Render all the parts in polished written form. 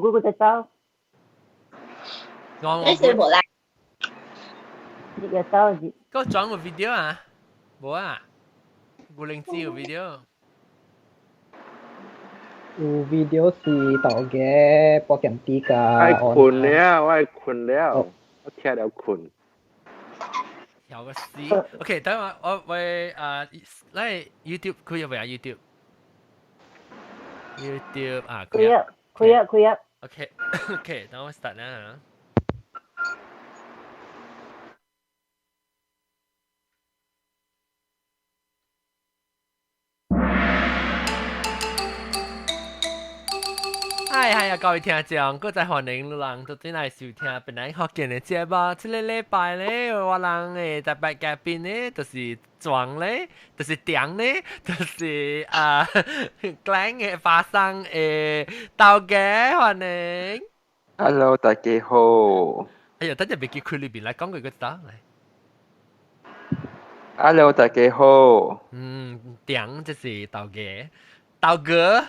Googleจะเจ้า你是无啦？你个เจ้าก็裝個 video 啊，冇啊，古靈知個 video。有 video 是到嘅8點啲㗎。ไอ้คุณแล้วไอ้คุณแล้ว我聽了คุณ有個 C。OK，等我喂嚟 YouTube 開入未啊 YouTube 啊，開啊。OK OK，等我 start 啦。係啊，各位聽眾，各位歡迎你人到進來收聽本來學見嘅節目。這個禮拜咧，我人誒特別嘉賓咧，就是莊咧，就是頂咧，就是Glenn 嘅發生豆嘅歡迎。Hello， 大家好。哎呀，等陣未叫佢裏邊嚟講句個答嚟。Hello， 大家好。頂就是豆嘅，豆哥，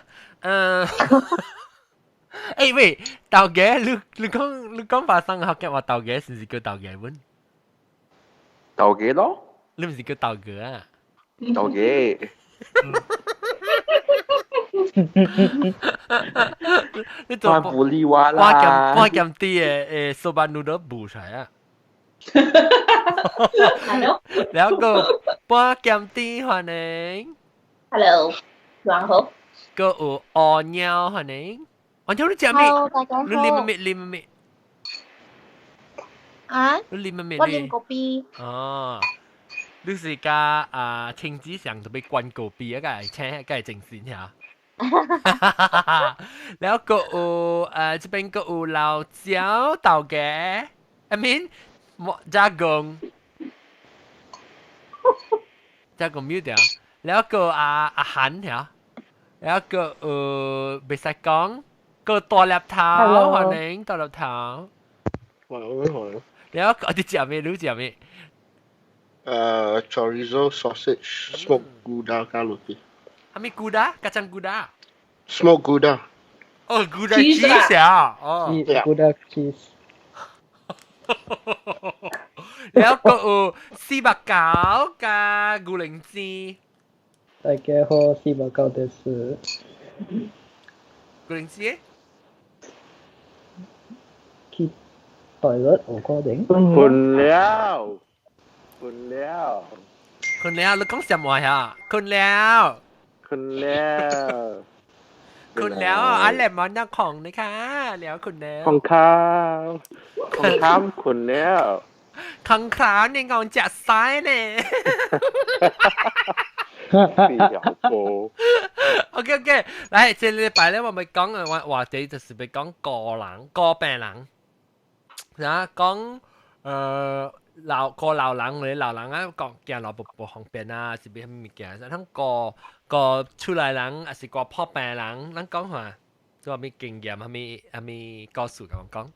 誒喂，豆嘅，你講發生學嘅話豆嘅，是唔是叫豆嘅本？豆嘅咯？你唔是叫豆哥啊？豆嘅。你做不理我啦。我咁啲誒soba noodle 補出嚟啊！แล้วก็ป้าแกมตี้歡迎 Hello， 晚好。個有鵝鳥歡迎，鵝鳥你食咩？ Hello， 大家好。你啉咩？啊？你啉咩？我啉咖啡。哦，你是加青子上特別灌咖啡啊？個請個正線嚇。แล้วก็จะเป็นก็เราเจียวเต่าแก่ I mean จากงมิวเดียวแล้วก็อาหารเหรอแล้วก็ไม่ใช่กองก็ตัวแลบเท้าหัวหนึ่งตัวแลบเท้าแล้วก็ที่จะไม่รู้จะไม่chorizo, sausage, smoked gouda, roti. มีกูด้ากระจังกูด้า Smoked gouda. 哦กูด้าชีสอ่ะอ๋อ Gouda cheese แล้วก็ซีบักเก๋ากับกุหลิงจี 大家好，是報告的是กุหลิงจี 去 toilet 我確定。คุณแล้วคุณแล้ว คนแล้วเราต้องเสียมวยอ่ะคนแล้ว คุณแล้ว คนแล้วอันแหลมมันนักของนะคะแล้วคนแล้ว ของข้าวของข้ามคุณแล้ว ขังขาวในเงาจัดซ้ายเนี่ย ปีหยาโก OK OK，嚟，這禮拜咧，我咪講話題就是咪講個病人，啊講老人嚟，老人啊講行路不方便啊，是邊咩物件？咱個出來人，還是個破病人，咱講下，做咩經驗，係咪故事咁講？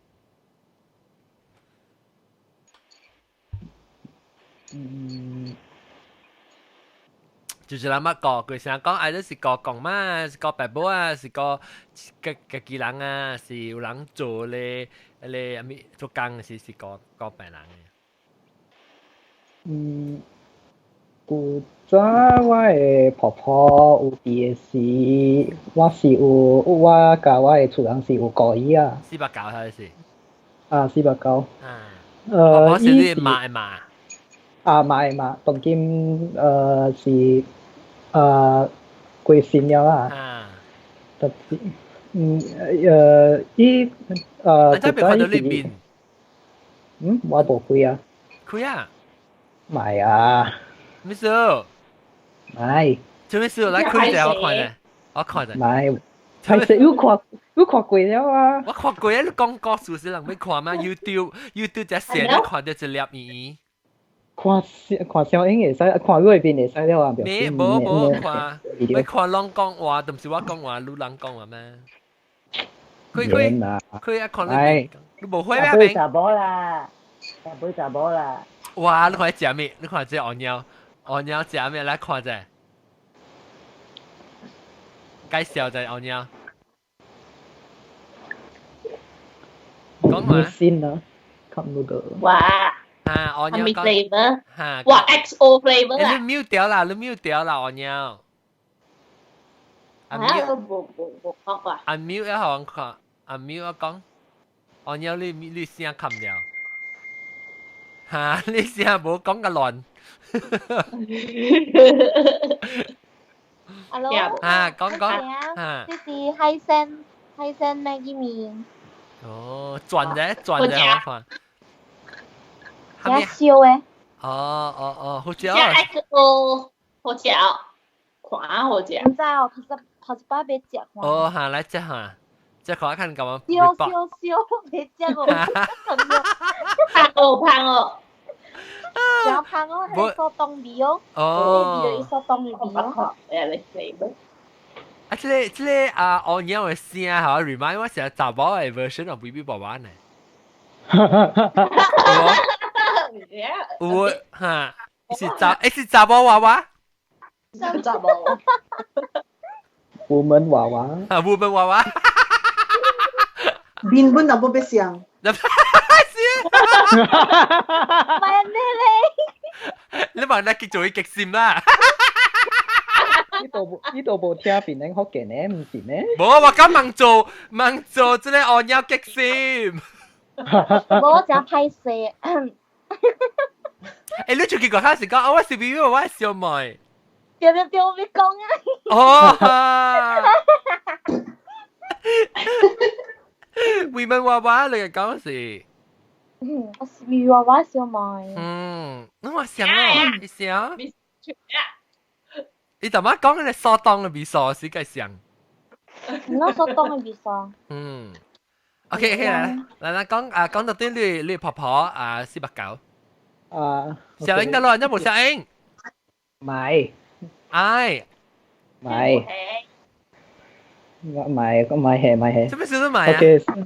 就是那麼個，佢成日講，哎，都是個講嘛，是個爸母啊，是個己人啊，是有人做咧，阿咪做工是個病人嘅。古早我的婆婆有病時，我甲我的厝人是有故意啊。489係是。489。婆婆是你媽嘛？媽，當今是過身了啦。特別伊你真係未看到呢邊？我冇開啊。開啊？唔係啊。咩事？唔係。做咩事？嚟開者我看者。唔係。係食要看過了啊！我看過啊！你講故事是人要看嗎 ？YouTube 只寫你看到一粒耳。看小英會使，看嗰邊會使了啊！咩？冇看，你看人講話，都唔是我講話，你人講話咩？佢啊看你冇開咩？杯茶波啦，哇！你看食咩？你看這鵝鳥食咩？來看者。介紹者鵝鳥。嘛 new scene 啊，cup noodle。哇，我它咪鸟講 flavor，嚇，哇 XO flavor 你啊， mute 掉啦，你 mute 掉啦，我鳥。啊，mute 冇講啊， mute 一行看，mute 一講，我鳥你聲冚掉。嚇，你聲冇講個亂。 Alo, 講這是海鮮 Maggi 麵，哦，轉者我看。有燒嘅，好食加 XO 好食，看好食，唔知哦，頭一擺未食過。來食下，即看看咁樣。燒，未食過，胖哦，然後胖哦，係所當味哦，味就所當嘅味哦。誒，flavor。即個我鳥嘅聲嚇，remind 我成日查某嘅 version of BB 爸爸呢。有嚇，是查某娃娃。查某。woman 娃娃。woman 娃娃。邊本就冇俾上。唔係你你問你做極閃啦。呢度冇聽邊領福建呢，唔是咩？冇，我講盲做，即係我鳥極閃。冇就拍攝。你做結果開始講，我是 BB 娃娃小妹。對，我未講啊。women 娃娃你講是。我是 BB 娃娃小妹。我想咯，你想？你頭先講嘅所當嘅味素是幾像？我所當嘅味素。OK， 嚟講到啲你婆婆489。小英得咯，有冇小英？買。買。買。做咩事都買啊？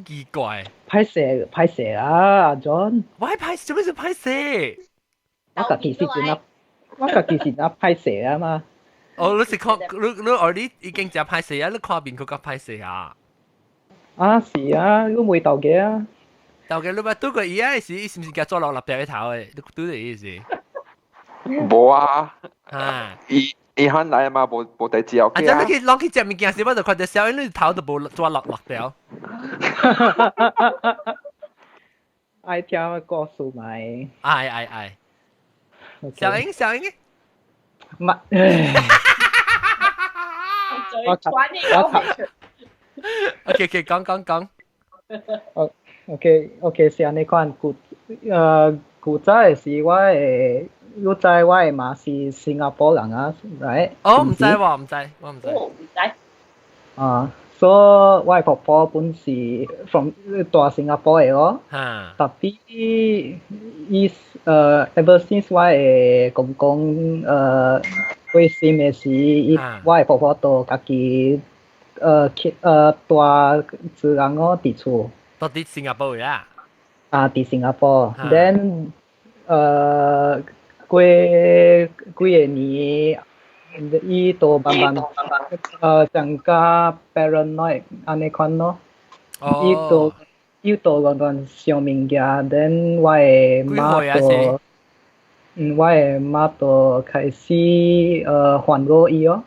奇怪。拍攝啊，阿 John。喂，做咩事拍攝？我家己是拍攝啊嘛。你是看你already 已經只拍攝啊？你看邊個個拍攝啊？是啊，我未到嘅啊。到嘅你咪對個伊啊？是唔是叫做落條頭誒？你對嘅意思？冇啊。伊肯嚟嘛，冇地自由嘅。啊！你去攞去食物件時，我就看到小英你頭都冇做落條。愛聽故事咪。愛。小英。唔。OK，講。OK，是安尼款古早時我會有知我嘅媽是新加坡人啊，right？唔知喎，唔知。所以我嘅婆婆本是 from 大新加坡嘅咯。特別ever since 我嘅公公過身嘅時，我嘅婆婆都家己大自然咯佇厝。到啲新加坡呀？佇新加坡 ，then 過幾個年，伊都慢慢增加 paranoid 安尼款咯。伊都亂想物件 ，then 我嘅媽都開始煩惱伊咯，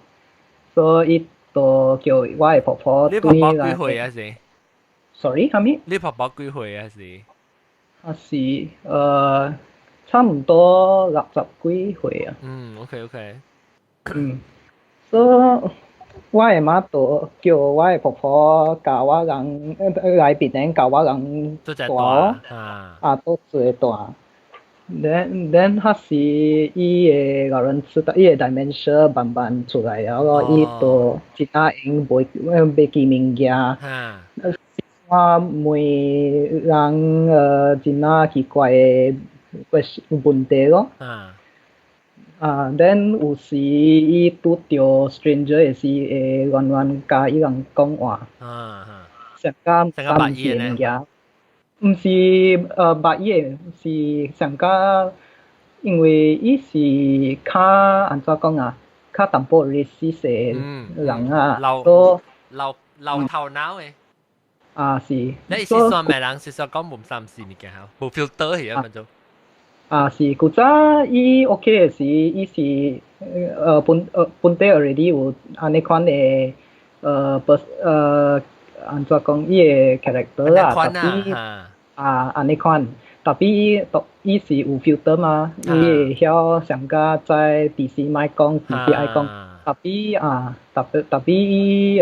所以伊都叫我嘅婆婆對你婆婆幾歲啊？是 ？Sorry，係咪？你婆婆幾歲啊？是？差唔多60幾歲啊。OK。所以我嘅媽都叫我嘅婆婆教我人來邊頂教我人大都最大。then 還是伊嘅老人痴呆，伊嘅 dementia 慢慢出來咯，伊都其他人袂記物件。我每人真係奇怪嘅問題咯。then 有時伊拄到 stranger 嘅時，會亂甲伊人講話。上加三字物件，唔是捌伊嘅，是上加，因為伊是較安怎講啊，較淡薄 racist 嘅人啊，留頭腦嘅。啊是。你是算咩人？是算講冇三時物件好，冇 filter 係啊，咪就。啊是，古早伊 OK 嘅時，伊是本地 already 有安尼款嘅安怎講伊嘅 character 啦，特別安尼款，特別伊是有 filter 嘛，伊會曉上加在 DC 咪講 DC 愛講，特別伊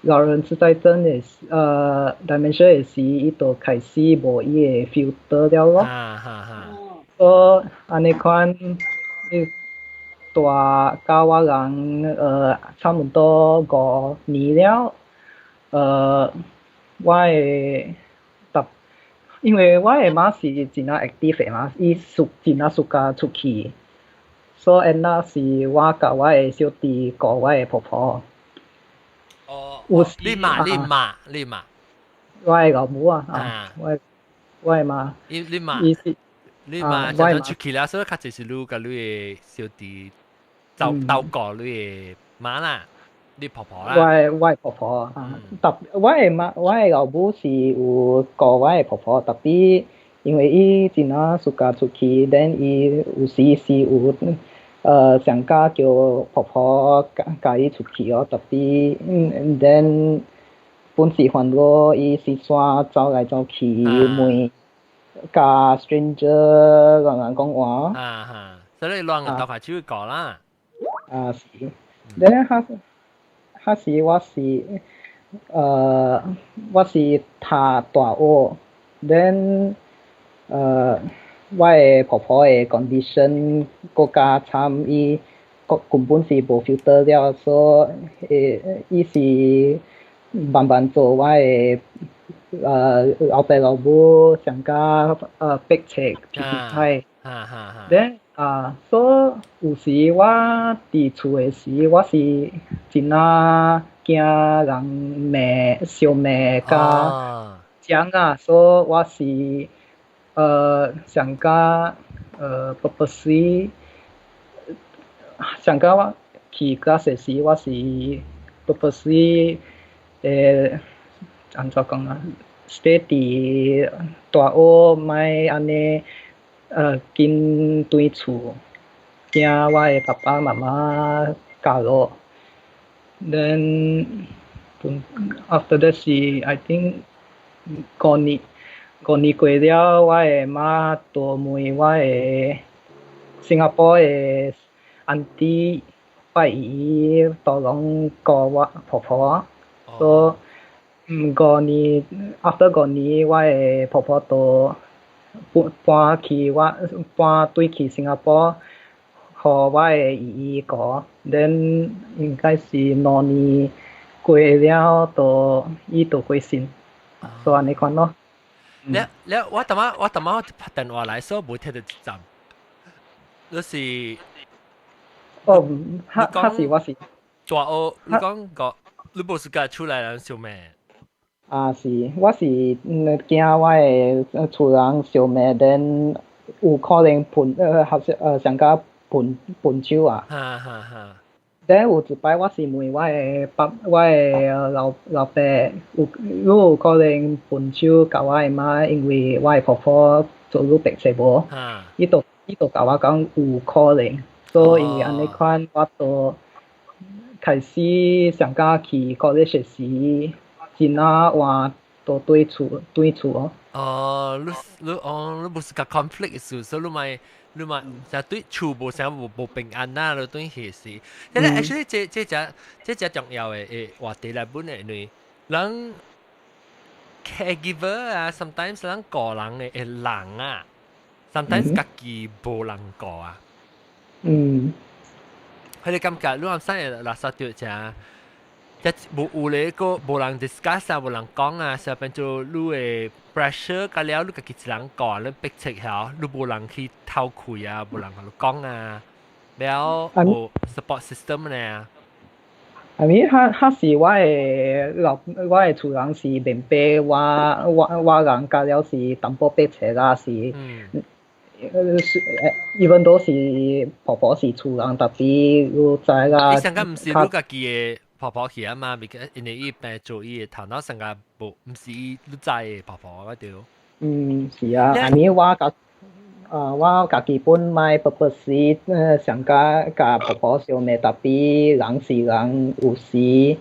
老人痴呆症嘅dementia 嘅時，伊就開始無伊嘅 filter 了咯。所以安尼款，大教我人差唔多5年了。我嘅因為我嘅媽是真啊 active 嘅嘛，伊真啊 suka 出去，所以那是我甲我嘅小弟顧我嘅婆婆。你媽，我嘅老母啊，我嘅媽，你媽就出去啦，所以較濟是你甲你嘅小弟照顧你嘅媽啦，你婆婆啦。我嘅婆婆啊，我嘅老母是有顧我嘅婆婆，特別因為伊真啊 suka 出去， then 伊有時是有上加叫婆婆帶伊出去哦，特別then 本時煩惱伊是煞走來走去，每甲 stranger 人講話。所以亂人鬥快手講啦。是。then 嗰時我是讀大學 ，then 我嘅婆婆嘅 condition 更加慘，伊根本是無 filter 了，所以伊是慢慢做我嘅老爸老母上加迫切脾氣。then 所以有時我佇厝嘅時，我是真啊驚人罵小罵甲講啊，所以我是上加purposely 上加我去 class 嘅時，我是 purposely 安怎講啊 ，stay 佇大學，莫安尼緊對厝，驚我嘅爸爸媽媽教咯。Then after that 是 I think 5年過了，我嘅媽就問我嘅新加坡嘅auntie拜姨都攏顧我婆婆，所以5年 after 5年，我嘅婆婆就搬對去新加坡，互我嘅姨顧。then 應該是2年過了，伊就過身，所以安尼款咯。我頭晚拍電話來，所以冇聽到一陣。你是我是大學，你講個你冇時間出來人小妹。是，我是驚我嘅厝人小妹，then 有可能上加分手啊。then 有一擺我是問我嘅老爸有可能分手甲我嘅媽，因為我嘅婆婆做愈白切無，伊就甲我講有可能，所以因為安尼款我就開始上加去college時。真啊話都對厝哦。你不是個 conflict 嘅事，所以你咪就對厝無啥無平安啦，你對件事。但係 actually 這只重要嘅話題嚟本嚟，因為人 caregiver 啊 ，sometimes 人個人嘅人啊 ，sometimes 家己無人個啊。佢哋感覺你啱先垃圾掉只。即冇咧個冇人 discuss 啊，冇人講啊，所以變做你嘅 pressure 咁了，你自己一人講，你逼切下，你冇人去偷開啊，冇人同你講啊，了冇 support system 咧。I mean，他是我嘅厝人是明白我人家了是淡薄逼切啦，是even though是婆婆是厝人，特別你知啦。你上個唔是你自己嘅婆婆去啊嘛，因為伊病做伊頭腦成個無，唔是伊都知嘅婆婆嗰條。是啊，อันนี้ว่า家己本買 purpose 想甲婆婆相罵，特別人是人有時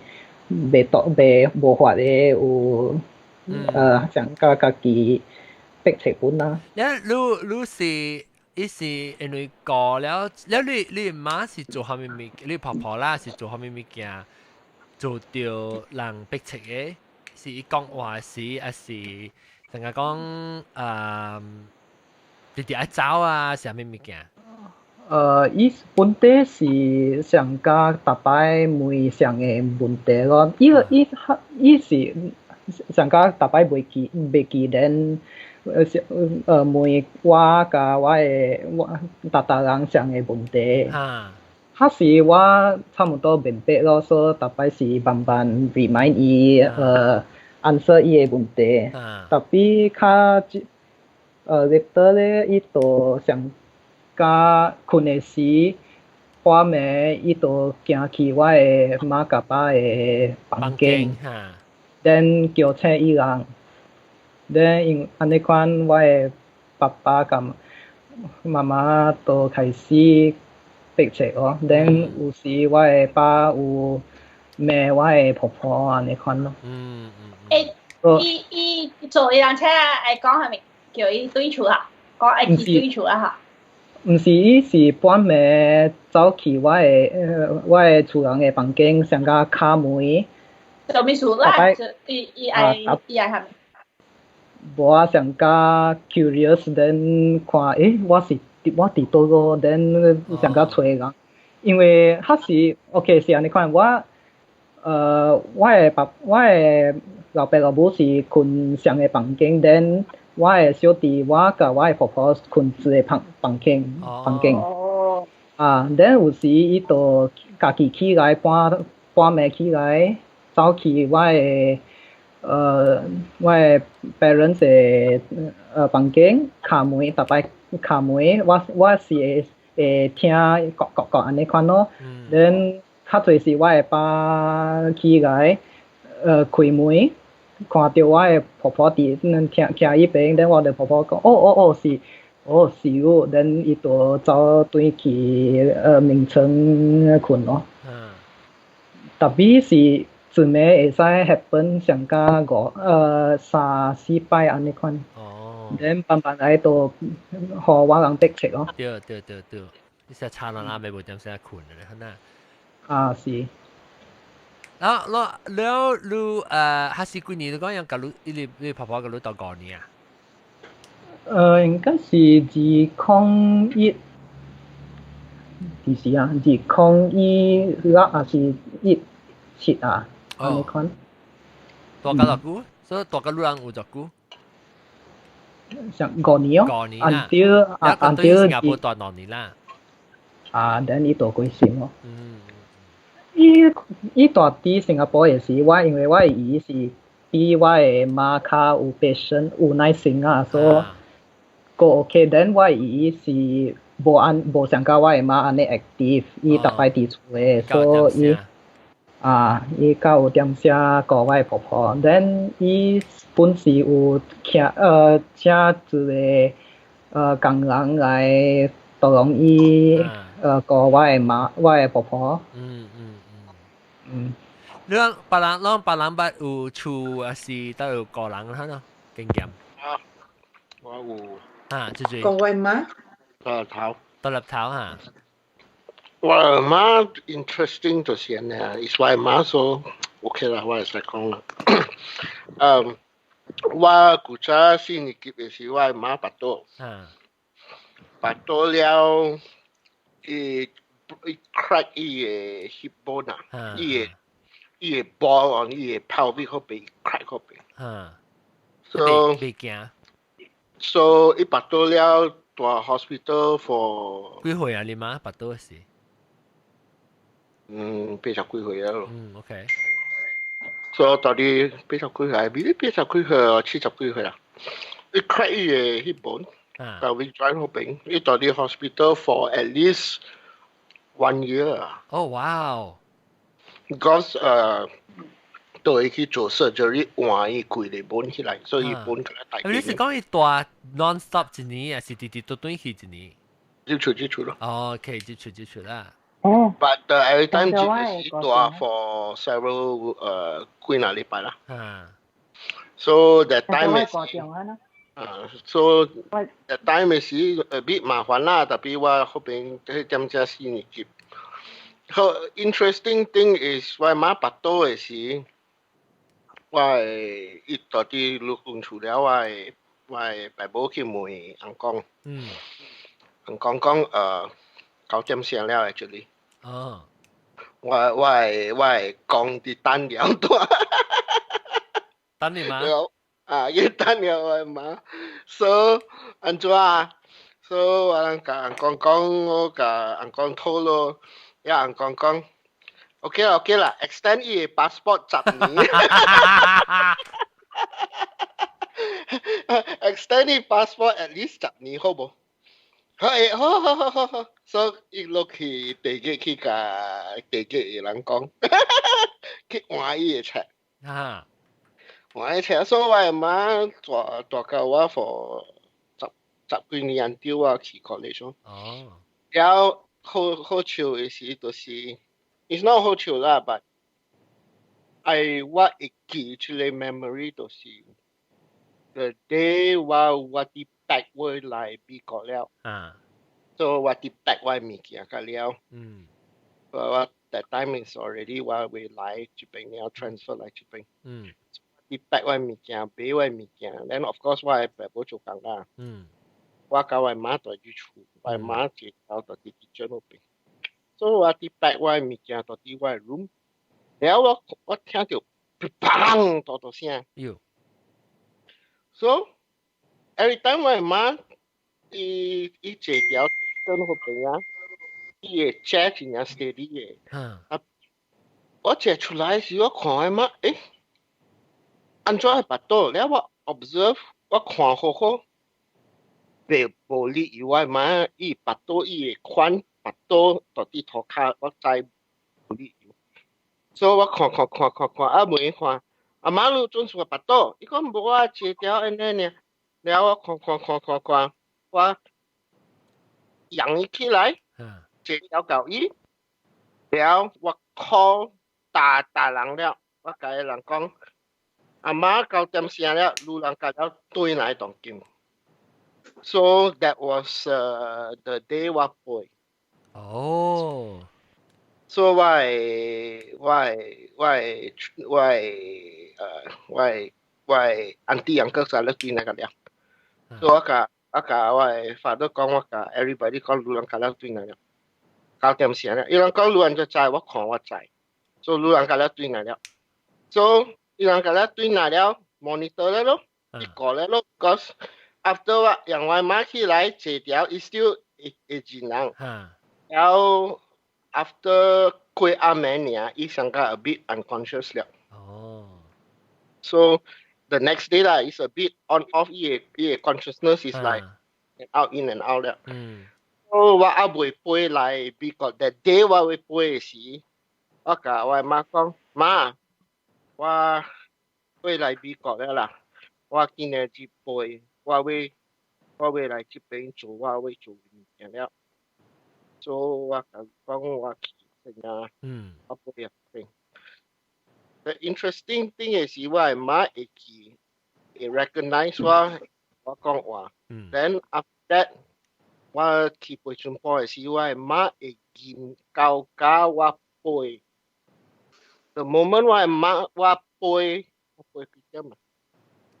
袂無法嘅有想甲家己逼切本啦。你是？伊是因為過了你媽是做蝦米物？你婆婆啦是做蝦米物件？做到人逼切嘅，是伊講話時，還是淨係講直直愛走啊？是蝦米物件？伊本地是上加逐擺每上嘅問題咯。伊是上加逐擺袂記得。每我甲我嘅人上嘅問題，迄時我差唔多明白咯，所以逐擺是慢慢 remind 伊answer 伊嘅問題。特別較later 咧，伊就上加困嘅時，半暝伊就行去我嘅媽甲爸嘅房間 ，then 叫醒伊人。then 安尼款，我嘅爸爸甲媽媽都開始逼切咯。then 有時我嘅爸有罵我嘅婆婆安尼款咯。伊做伊人車愛講係咪？叫伊對厝啊？講愛去對厝啊？毋是，伊是半暝走去我嘅厝人嘅房間，上加敲門。做咩事啦？伊愛係咪？我上加 curious， then 看我佇倒個 then 上加找人，因為迄時 OK 是安尼款，我嘅老爸老母是困上嘅房間 ，then 我嘅小弟我甲我嘅婆婆困一個房間。then 有時伊就家己起來半暝起來，走去我嘅。我嘅 parents 嘅房間敲門，逐擺敲門，我是會聽講安尼款咯。then 較濟是我嘅爸起來開門，看到我嘅婆婆佇徛伊邊，then 我嘅婆婆講是有，then 伊就走轉去眠床困咯。特別是。最尾會使 happen 上加3、4擺安尼款，then 慢慢來就互我人逼切咯。對，你成差人啦，咪冇點成困咧，可能。是。แล้วลูฮัสซิกุนีก็ยังกับลู你婆婆กับลูต่อก่อนนี่啊？應該是2011，幾時啊？2016還是17啊？安尼款，大家照顧，所以大家人有照顧。上5年哦，until 新加坡大2年啦。then 伊大過身咯。伊大佇新加坡嘅時，因為我嘅姨是比我嘅媽較有 patient 有耐心啊，所以個 OK。then 我嘅姨是無像甲我嘅媽安尼 active， 伊逐擺佇厝嘅，所以伊。伊較有點寫教我嘅婆婆 ，then 伊本是有請一個工人來導容伊教我嘅婆婆。別人捌有厝還是都有個人嚇咯經驗。我有。就是教我媽。獨立頭嚇。我媽 interesting 就是呢，係我媽所 OK 啦，我係識講啦。我古早先年級嘅時，我媽拔刀了，伊 crack 伊嘅 hip bone 啊，伊嘅 ball on 伊嘅 pelvic 嗰邊 crack 嗰邊。So 伊拔刀了，大 hospital for 幾歲啊？你媽拔刀時？80幾歲啊？OK。所以到底80幾歲，比你80幾歲啊，70幾歲啦。伊 crack 伊嘅 hip bone，但係 joint 嗰邊，伊到底 hospital for at least 1 year 啊。Oh wow！ because 對去做 surgery 換伊貴嚟本起來，所以本佢嚟大。你是講伊大 non-stop 一年，還是直直斷去一年？接觸咯。哦，OK，接觸啦。哦。But every time 是大 for several 幾那禮拜啦。So that time is so that time is a bit 麻煩啦，特別我嗰邊喺點只先嚟接。So interesting thing is 我媽巴多嘅時。我一到啲錄完除了我爸母去問阿公，阿公講9點醒了這裡，我講啲單了多，單你媽？要單了我媽 ，so 安怎啊 ？so 我甲阿公講，我甲阿公透露，呀阿公講。OK 啦 ，extend 伊 passport 10年，extend 伊 passport at least 10年好無？好，所以落去地鐵去甲地鐵嘅人講，去換伊嘅冊，換伊冊，所以我媽大教我 for 十幾年丟我去過嚟咗。然後好笑嘅事就是。It's not 好笑啦 but我會記出嚟 memory 就是 the day 我啲 pack 會來美國了，so 我啲 pack 我物件個了，我 that time is already 我會來這邊了 transfer 來這邊，啲 pack 我物件，買我物件 ，then of course 我係爸母做工啦，我甲我媽在住厝，我媽接到到啲kitchen嗰邊。所以我啲 pack 我物件到啲我 room， 然後我聽到砰大聲，so every time 我媽伊坐條燈嗰邊啊，伊嘅 chair 真係 steady 嘅，我坐出來時我看我媽，安怎係巴肚？然後我 observe 我看好好，別無理由我媽伊巴肚伊嘅寬。巴肚到啲塗骹，我知無理由，所以我看，每看，阿媽路總是話巴肚，伊講無啊，一條安尼呢，然後我看，我揚伊起來，一條狗椅，然後我 call 大人了，我甲伊人講，阿媽9點醒了，路人甲了對來當金 ，so that was the day 我背。所以我auntie uncle 曬咧對那個了，所以我甲我 father 講，我甲 everybody 講路人甲了對那了，9點醒了，有人講路人就知，我看我知，所以路人甲了對那了，所以有人甲了對那了 monitor 咧咯，結果咧咯 ，cause after 我讓我媽起來這條 is still 會真人。然後 after 過阿明年，伊上個 a bit unconscious 了。So the next day 啦 is a bit on off，伊個 consciousness is like out in and out 了。So 我阿未背來美國 ，that day 我會背嘅時，我甲我媽講，媽，我會來美國了啦，我今日去背，我會來這邊做，我會做物件了。所以我講我去成啊，我背入邊。The interesting thing is 我係媽會記，會 recognize 我講話。Then after that，我去背全部嘅時，我係媽會見教我背。The moment 我係媽我背幾點啊？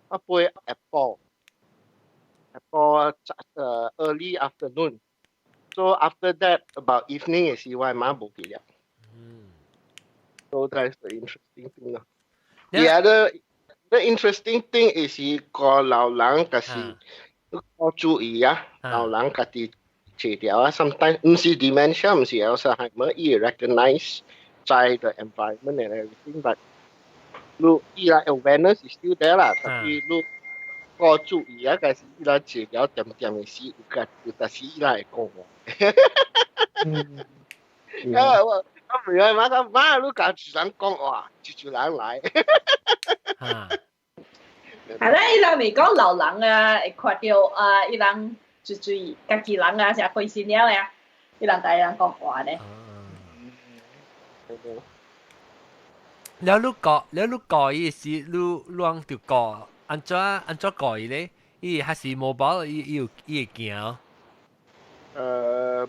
我背 Apple early afternoon。So after that, about evening is why ma book it. So that's the interesting thing. The interesting thing is個老人嗰時要注意啊，老人嗰啲治療啊 ，sometimes 唔是 dementia， 唔是 Alzheimer， 伊 recognize 在 the environment and everything，but 你伊個 awareness is still there 啦，但係你個注意啊，嗰時伊個治療點嘅時，有時伊來講我。唔係媽，你教住人講話，住人嚟。係啦，伊人咪講老人啊，會看到啊，伊人最家己人啊，成開心了呀，伊人甲伊人講話咧。แล้วลูกก่ออีสิลูลวงตัวก่ออันจ้าก่ออีเลยอี还是mobileอี行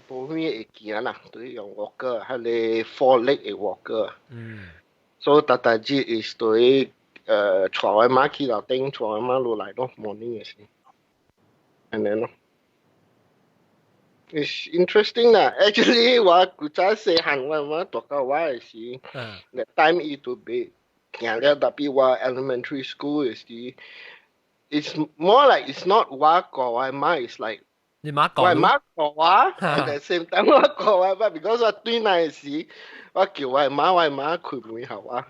冇咩會見啦，對用 walker，係你 four leg 嘅 walker。所以大致 is 對坐喺馬去樓頂，坐喺馬路嚟咯，morning 嘅事。and then 咯。It's interesting 啦 ，actually 我古早細漢我讀到我嘅時，that time 伊都俾行了，特別我 elementary school 嘅時 ，it's more like it's not 我講我媽 ，it's like 你媽講，我媽講我 ，at the same time 我講我媽 ，because 我對那嘅時，我叫我媽開門後啊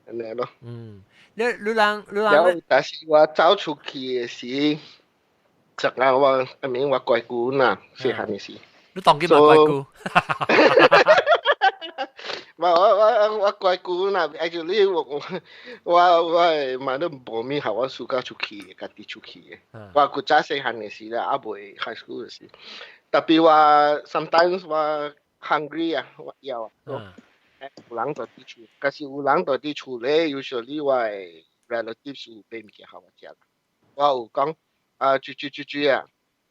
，and then 咯。你人，但是我走出去嘅時。實際我鬼故嗱，細漢嘅事。你當佢咪鬼故？我鬼故嗱 ，actually 我買都冇咩後，我暑假出去嘅，家己出去嘅。我古早細漢嘅事啦，阿未 high school 嘅事。特別話 sometimes 我 hungry 啊，我要啊，有人在啲厝，但是有人在啲厝咧，usually 我係 relatives 有俾物件後我食。我有講。煮啊！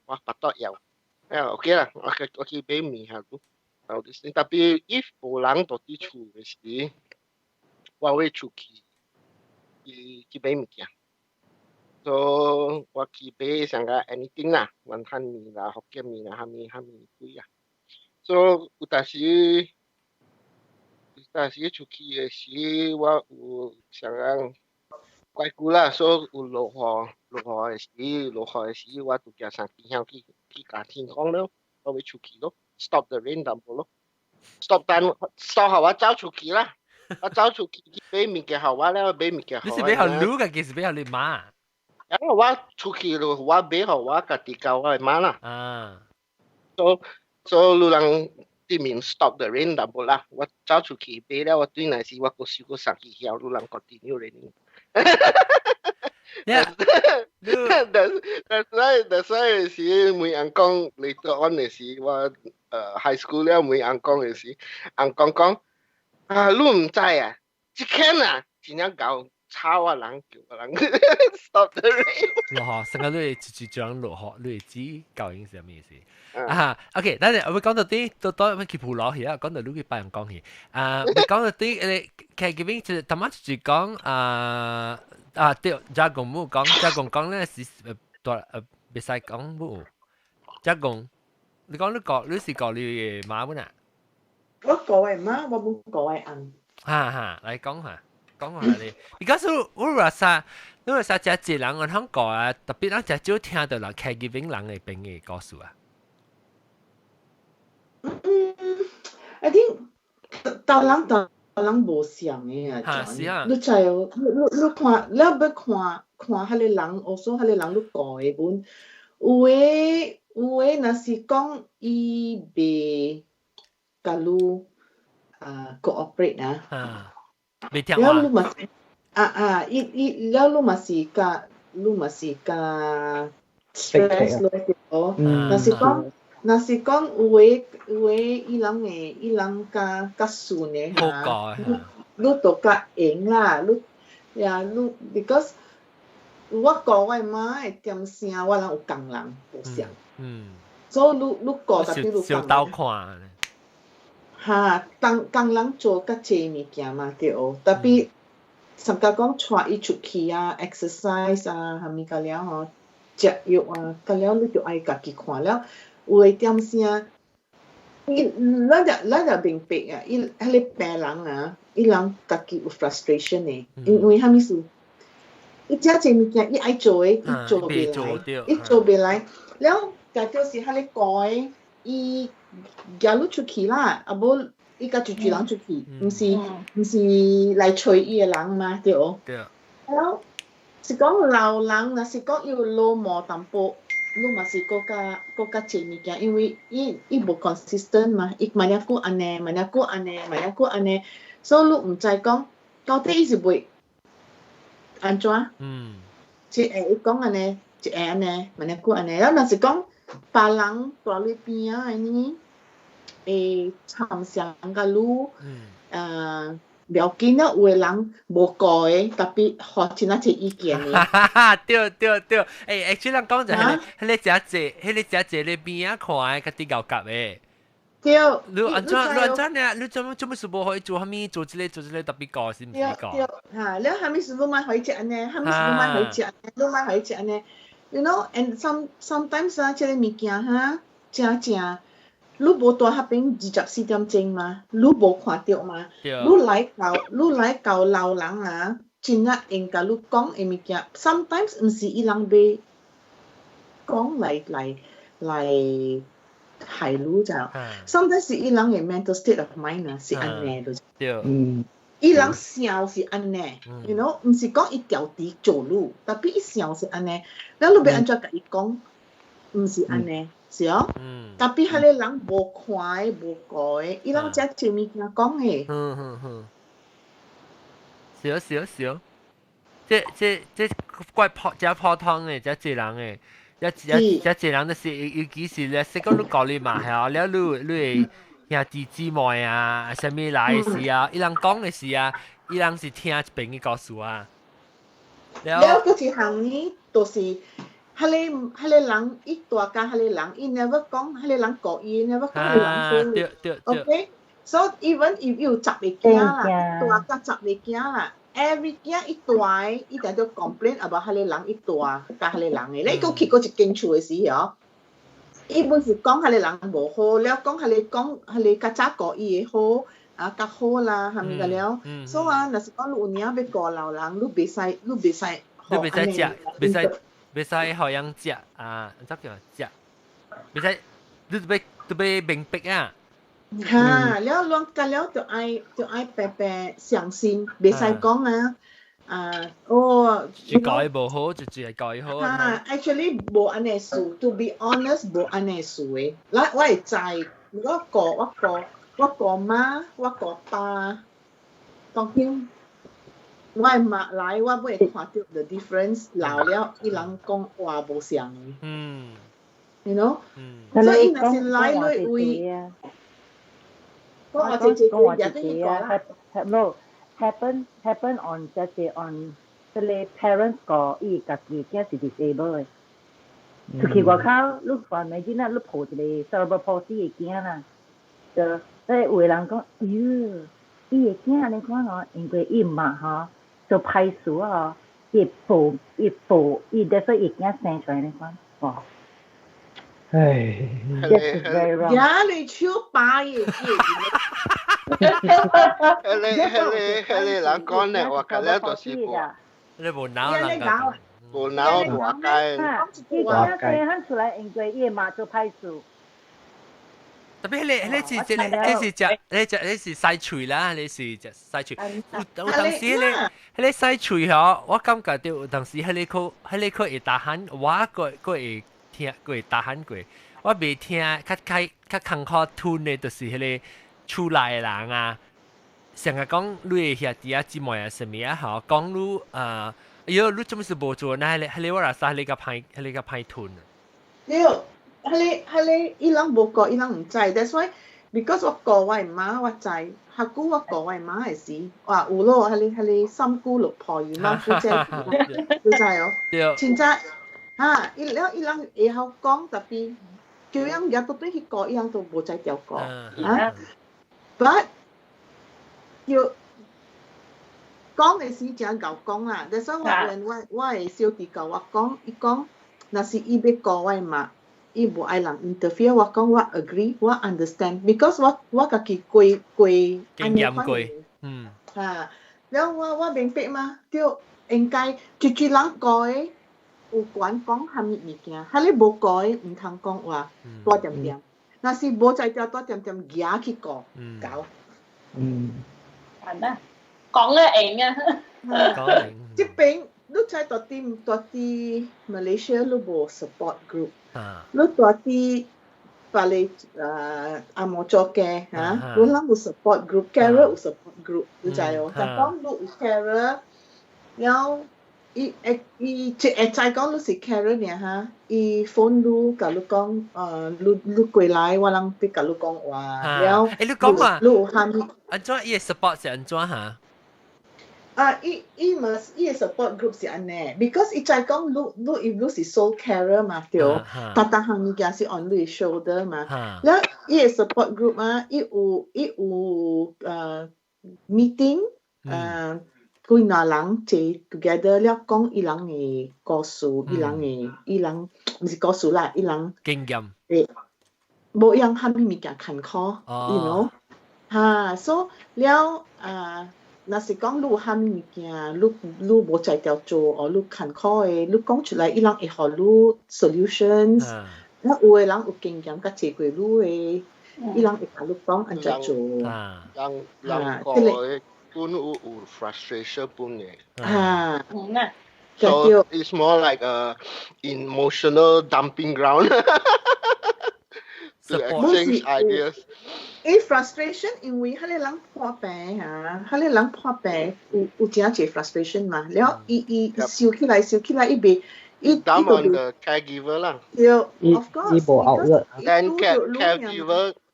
我拔刀油，OK 啦，我去俾面下都，有啲先。特別if 無人到啲厝嘅時，我會出去俾物件。所以我去俾上個 anything 啦，雲吞麵啦、福建麵啦、蝦米貴啊。所以有時出去嘅時，我有上個。怪故啦，所以有落雨嘅時，我就叫上邊向去架天空咯，我會出去咯 ，stop the rain 淡薄咯 ，stop 後我走出去啦，我走出去俾物件後我咧，我俾物件後。你是俾後女嘅，其實俾後你媽。因為我出去咯，我俾後我家己教我媽啦。所以人啲面 stop the rain 淡薄啦，我走出去俾咧，我對那時我個小個上去後，人 continue raining。Yeah. That's why 時每人講later on 嘅時，我high school 咧每人講嘅時，人講啊，你唔知啊，即刻啊，真係搞吵啊人叫人 stop the rain。落學，成日都係住長落學，你知究竟係咩事？OK， 等陣我會講到啲到咩叫普羅去啊？講到呢個白人講起，你講到啲你其實邊就頭先就講對，加工冇講咧是別使講冇，加工你講你是講你嘅媽本啊？我講嘅媽，我冇講嘅人。嚟講下你，而家數我話曬，只人我香港啊，特別咱只少聽到人開機邊人嘅病嘅故事啊。I think 大人無相嘅啊，你知哦，你看，你要看迄個人，我說迄個人你講嘅本，有誒，若是講伊袂甲你cooperate 啊，袂聽話。你嘛伊了你嘛是甲 stress 咯，若是講有誒伊人甲順誒嚇，你都甲贏啦，你 because 我講我媽誒點聲，我人有共人無相，所以你講特別你小刀看。嚇，共人做較濟物件嘛對哦，特別甚至講帶伊出去啊 ，exercise 啊，係咪個了吼，食藥啊，個了你就愛家己看了。有誒點聲，咱就明白啊！迄個病人啊，伊人家己有 frustration 誒，因為啥物事？伊遮濟物件，伊愛做誒，伊做袂來，了就就是迄個講誒，伊行路出去啦，啊無伊甲住人出去，毋是來找伊誒人嘛，對哦。了是講老人，若是講伊有老毛淡薄。lu masih kau cek ni因为伊无 consistent 嘛，伊mana aku aneh， 所以lu 唔知讲到底伊是会安怎？即会伊讲安尼，即会安尼，mana aku aneh，然后若是讲别人住你边啊呢，会参详甲lu，了解呢，有的人无改的，特别学真啊侪意见的。对，诶，actually 人讲就係你只坐你邊啊看，家己搞夾誒。对。你安怎呢？你做乜事無可以做？蝦米做之類特別搞是唔是搞？對，嚇，你蝦米事無買可以食安尼，蝦米事無買可以食安尼，你買可以食安尼。You know, and sometimes 啊，即個物件哈，正。你無大迄邊24點鐘嘛？你無看到嘛？你來到老人啊，真啊應甲你講嘅物件 ，sometimes 唔是伊人要講來害你咋 ？sometimes 是伊人嘅 mental state of mind 啊，是安尼咯。伊人想是安尼 ，you know， 唔是講伊調啲做路，特別伊想是安尼，咱你要安怎甲伊講？唔是安尼。是哦，特別係你人無看的、無改，伊人只做物件講嘅。是哦，即怪普通嘅，即人嘅，一人就是尤其是咧，識講你教你嘛係啊，了你兄弟姊妹啊，啥物來嘅事啊，伊人講嘅事啊，伊人是聽一邊嘅告訴啊。了嗰一項呢，就是迄個人伊大家，迄個人伊 never 講，迄個人講伊 never 講，迄個人對。OK， so even if 有10個囝啦，大家10個囝啦 ，every 囝伊大，伊就都 complain about 迄個人伊大，甲迄個人嘅。你個去過一間厝嘅時候，伊本是講迄個人無好，了講迄個較早講伊嘅好。啊，較好啦，係咪㗎了？所以啊，若是講有年要過老人，你袂使，袂使好樣食啊，怎叫食？袂使，你都要明白啊。嚇，了亂甲了就愛白相信，袂使講啊，就教伊無好，就係教伊好。嚇 ，actually 無安尼事 ，to be honest 無安尼事嘅。嗱，我會知，我個媽，我個爸，當然，我媽來，我會看到 the difference。老了，伊人講話無相嘅。you know。所以若是來來位，我姐啊 happen on 即係 on 即係 parents 個伊家己囝是 disable 嘅。出去外口，你話咪啲啦，你抱一個 cerebral palsy 嘅囝啦，就。所以有人講，伊個囝你看哦，因為伊媽吼做歹事哦，伊就說伊囝生出來你看，哦，唉，呀你超巴嘅，你人講咧，我覺得就是冇，你無腦人講，無腦無解，伊囝生出來，因為伊媽做歹事。特別你是西脆啦，你是隻西脆。有當時你西脆嗬，我感覺到有當時你會打喊，我會聽會打喊過，我未聽較坎坷吞嘅，就是迄個厝內嘅人啊，成日講你嘅兄弟啊姊妹啊什麼啊嗬，講你你做乜事無做？那迄個我話曬你個歹吞。迄個伊人無講，伊人唔知。That's why because 我講我媽，我知。下久我講我媽嘅時，話有咯，迄個三姑六婆姨媽夫姐，你知哦？對。現在伊人會曉講，特別叫人日到對去講，伊人都無在調講。But 要講嘅時真夠講啦。但係我嘅小弟教我講，伊講，若是伊要講我媽。伊無愛人 interfere， 我講我 agree， 我 understand，because 我家己過經驗過，แล้ว我明白嘛，就應該人改有關講蝦米物件，嚇你無改唔通講話多點點，若是無在條多點點嘢去講搞，係咩？講咧應啊，即邊ลูกชายตัวที่มาเลเซียลูกโบ support group ลูกตัวที่ไปเลยอามอจอแกฮะลูกหลังลูก support group carer ลูก support group ลูกชายแต่ต้องลูก carer แล้วใจ講ลูกสิ carer เนี่ยฮะphone ลูกกับลูก講ลูก過來我諗俾กับลูก講話แล้ว你講嘛ลูก喊安怎伊 support 是安怎哈伊 support group 是安尼 because 伊在講ลูก if ลูก是 sole carer 嘛對但行物件是 on ลูก shoulder 嘛แล้ว伊 support group 啊伊有meeting 幾那人坐 together 了講伊人嘅故事伊人唔是故事啦伊人經驗冇樣喊物件坎坷 you know 哈 so แล้ว若是講你喊物件你無在條做哦你坎坷嘅你講出來伊人會互你 solutions แล้ว有嘅人有經驗甲坐過你嘅伊人會甲你講安怎做pun frustration pun so it's more like a emotional dumping ground to exchange ideas frustration 因為佢哋人破病嚇佢哋人破病有真係 frustration 嘛แล้ว燒起來伊被dump on the caregiver 啦 of course then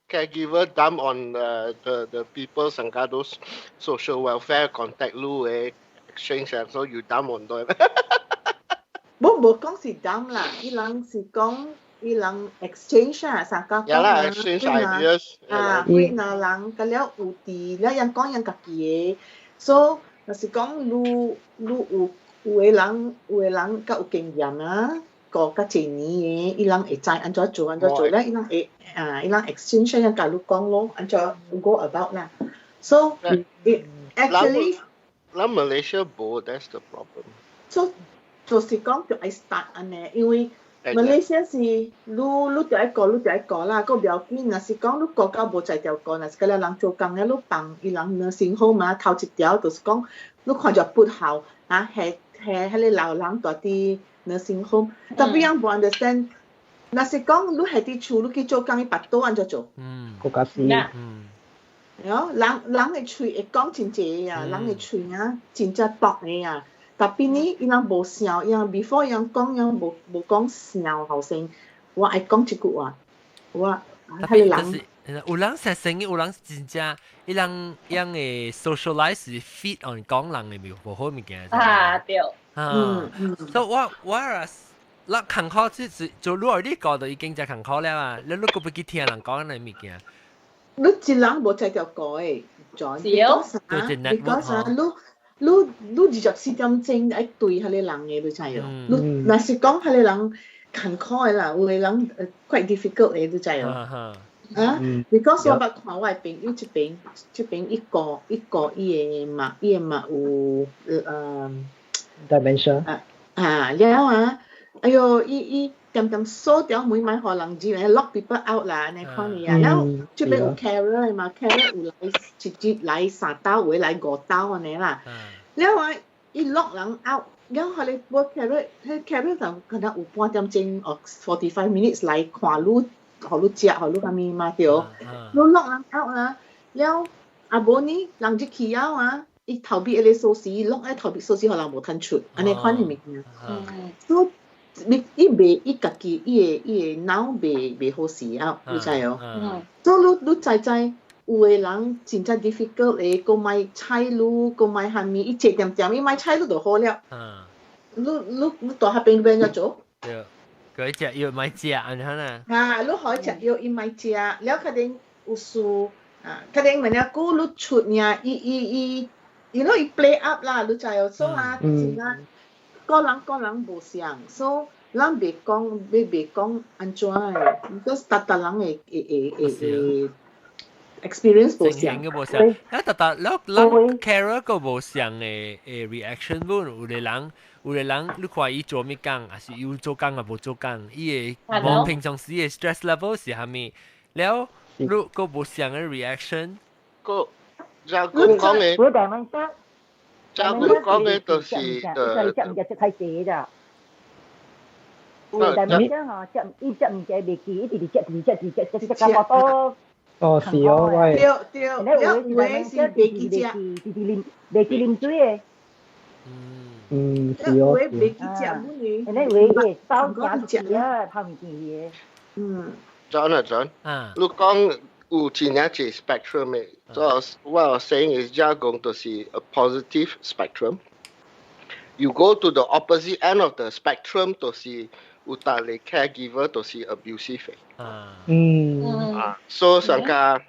caregiver dump on the people 上加those social welfare contact 路 exchange so you dump on them 冇講是 dump 啦伊人是講伊人 exchange 啊上加講 exchange ideas 幾那人咁了有啲了人講人家己嘅 so 若是講你有嘅人較有經驗啊個較濟年嘅伊人會知安怎做咧伊人會伊人 exchange 人甲你講咯安怎 go about 啦 so actually 咱 Malaysia 冇 that's the problem so 就是講就愛 start 安尼因為 Malaysia 是你就愛個啦個唔要緊若是講你個較無在條個若是個人做工咧你幫伊人 nursing home 啊頭一條就是講你看著不好啊係迄個老人大啲 nursing home 特別人無 understand 若是講你係啲厝你去做工伊巴肚安怎做國家是人嘅喙會講真濟啊人嘅喙啊真正毒嘅啊特別呢伊人無笑伊人 before 伊人講伊人無講笑後生我愛講一句話我迄個人有人實成嘅有人真正伊人嘅 socialize feed on 講人嘅無好物件對so 我嗱坎坷做如果你講到已經就坎坷了啊你個不記聽人講嘅物件你一人無在條改John because 你24點鐘愛對迄個人嘅你知哦你若是講迄個人坎坷嘅啦有個人 quite difficult 嘅你知哦because 我捌看我嘅朋友這邊一個伊嘅嘛有dementia แล้ว哎呦伊點鎖掉每晚可能只係 lock people out 啦你看你啊แล้ว這邊有 carer 嘛 carer 有來直接來3刀會來5刀安尼啦แล้ว伊 lock 人 out แล้ว佢哋 carer 就可能有半點鐘或45 minutes 來看你學你食學你咁樣嘛對你 lock 人 out 啦แล้ว阿無呢人就起了啊伊頭邊嗰啲數字 lock 喺頭邊數字可能無通出安尼看你物件所以伊家己伊個腦未好勢啊你知哦所以你知有個人真正 difficult 嘅個賣菜路個賣蝦米伊切點伊賣菜路就好了你到下邊邊個做佢食藥咪食安尼啦你可以食藥伊咪食了佢哋有事佢哋問下估你出呢伊you know 伊 play up 啦你知哦所以真係個人無相 so 人未講安怎because 特人會 experience 無相特แล้ว carer 個無相嘅 reaction 有個人你看伊做咩工還是有做工啊無做工伊個平常時嘅 stress level 是蝦米แล้ว你個無相嘅 reaction 個就講嘅照佢講嘅就是只唔只隻睇字咋。但係咩啊？只唔只未記，一隻咁多。哦，是哦，喂。對，你是未記只，未記啉水嘅。是哦。未記只乜嘢？你會包夾住啊，泡麵嘅。John，你講有真正係 spectrum 嘅。So what I was saying is 只講就是 a positive spectrum. You go to the opposite end of the spectrum 就是有大嘅 caregiver 就是 abusive 嘅。So 上個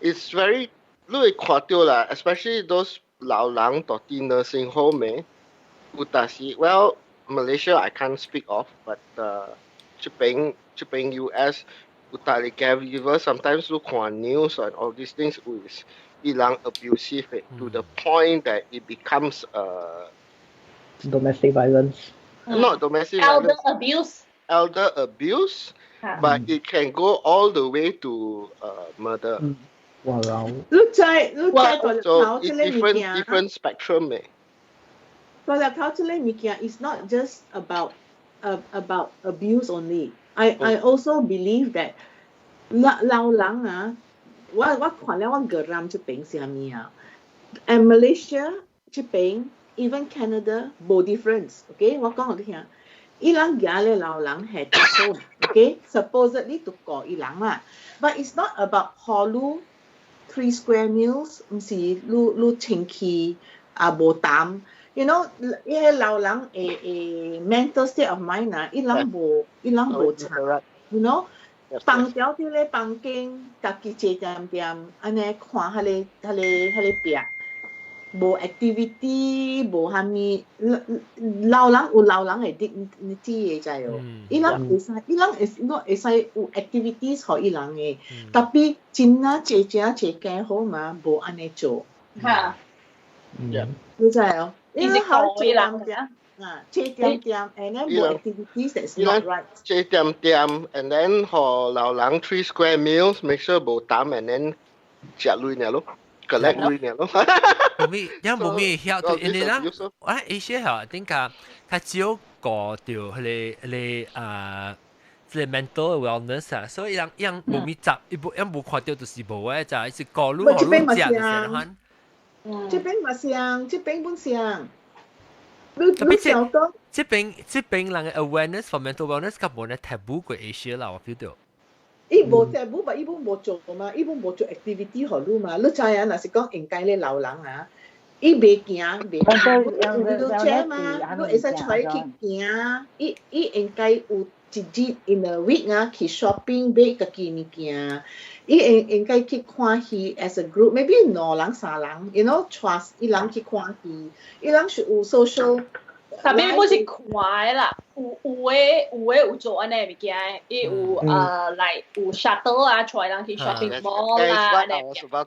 it's very 你會看到啦 ，especially those 老人到啲 nursing home 嘅，有但是 well Malaysia I can't speak of, but 這邊 US 有大嘅 caregiver sometimes 你看 news and all these things is 伊人 abusive to the point that it becomes domestic violence. Not domestic violence. Elder abuse, but it can go all the way to murder. Wow. 你在so it's different spectrum 嘅。個入口出嚟物件 is not just about abuse only. I also believe that 老人啊，我看了我geram 這邊是咩啊？ And Malaysia 這邊 even Canada 冇 difference. Okay， 我講我聽。伊人家咧老人係得數 ，okay supposedly 讀過伊人啦，but it's not about 何路 3 square meals， 唔是路清氣啊無膽 ，you know， 伊個老人mental state of mind 啊，伊人無差 ，you know， 放掉啲咧房間，家己坐點點，安尼看下咧病。無 activity 無蝦米，老人有老人嘅啲嘢在哦。伊人會使有 activities 互伊人嘅，特別真啊姐姐好嘛，無安尼做。嚇，你知哦？伊是好伊人嘅。坐點點 ，and then 無 activities that's not right。坐點點 ，and then 互老人3 square meals，make sure 無膽 ，and then 食累呢咯。collect 累呢咯。冇咩曉對，因為啦，我Asia嚇點解佢少講到佢即係 mental wellness 啊，所以人冇咩雜，冇看到就是冇嘅，就係講路學路食嘅時候。這邊嘛上，這邊本上。你小講，這邊人嘅 awareness for mental wellness 根本係 taboo 過 Asia 啦，我 feel 到。伊無在無，伊本無做嘛，伊本無做 activity 互你嘛。你知影，若是講應該咧老人啊，伊袂行，袂有車嘛，你會使出去行，伊應該有一日 in a week 啊，去 shopping 買家己物件，伊應該去看戲 as a group，maybe 2人3人 ，you know trust 伊人去看戲，伊人是有 social。特別唔是看啦，有做安尼物件，伊有like 有 shuttle 啊，帶人去 shopping mall 啊，安尼物件。特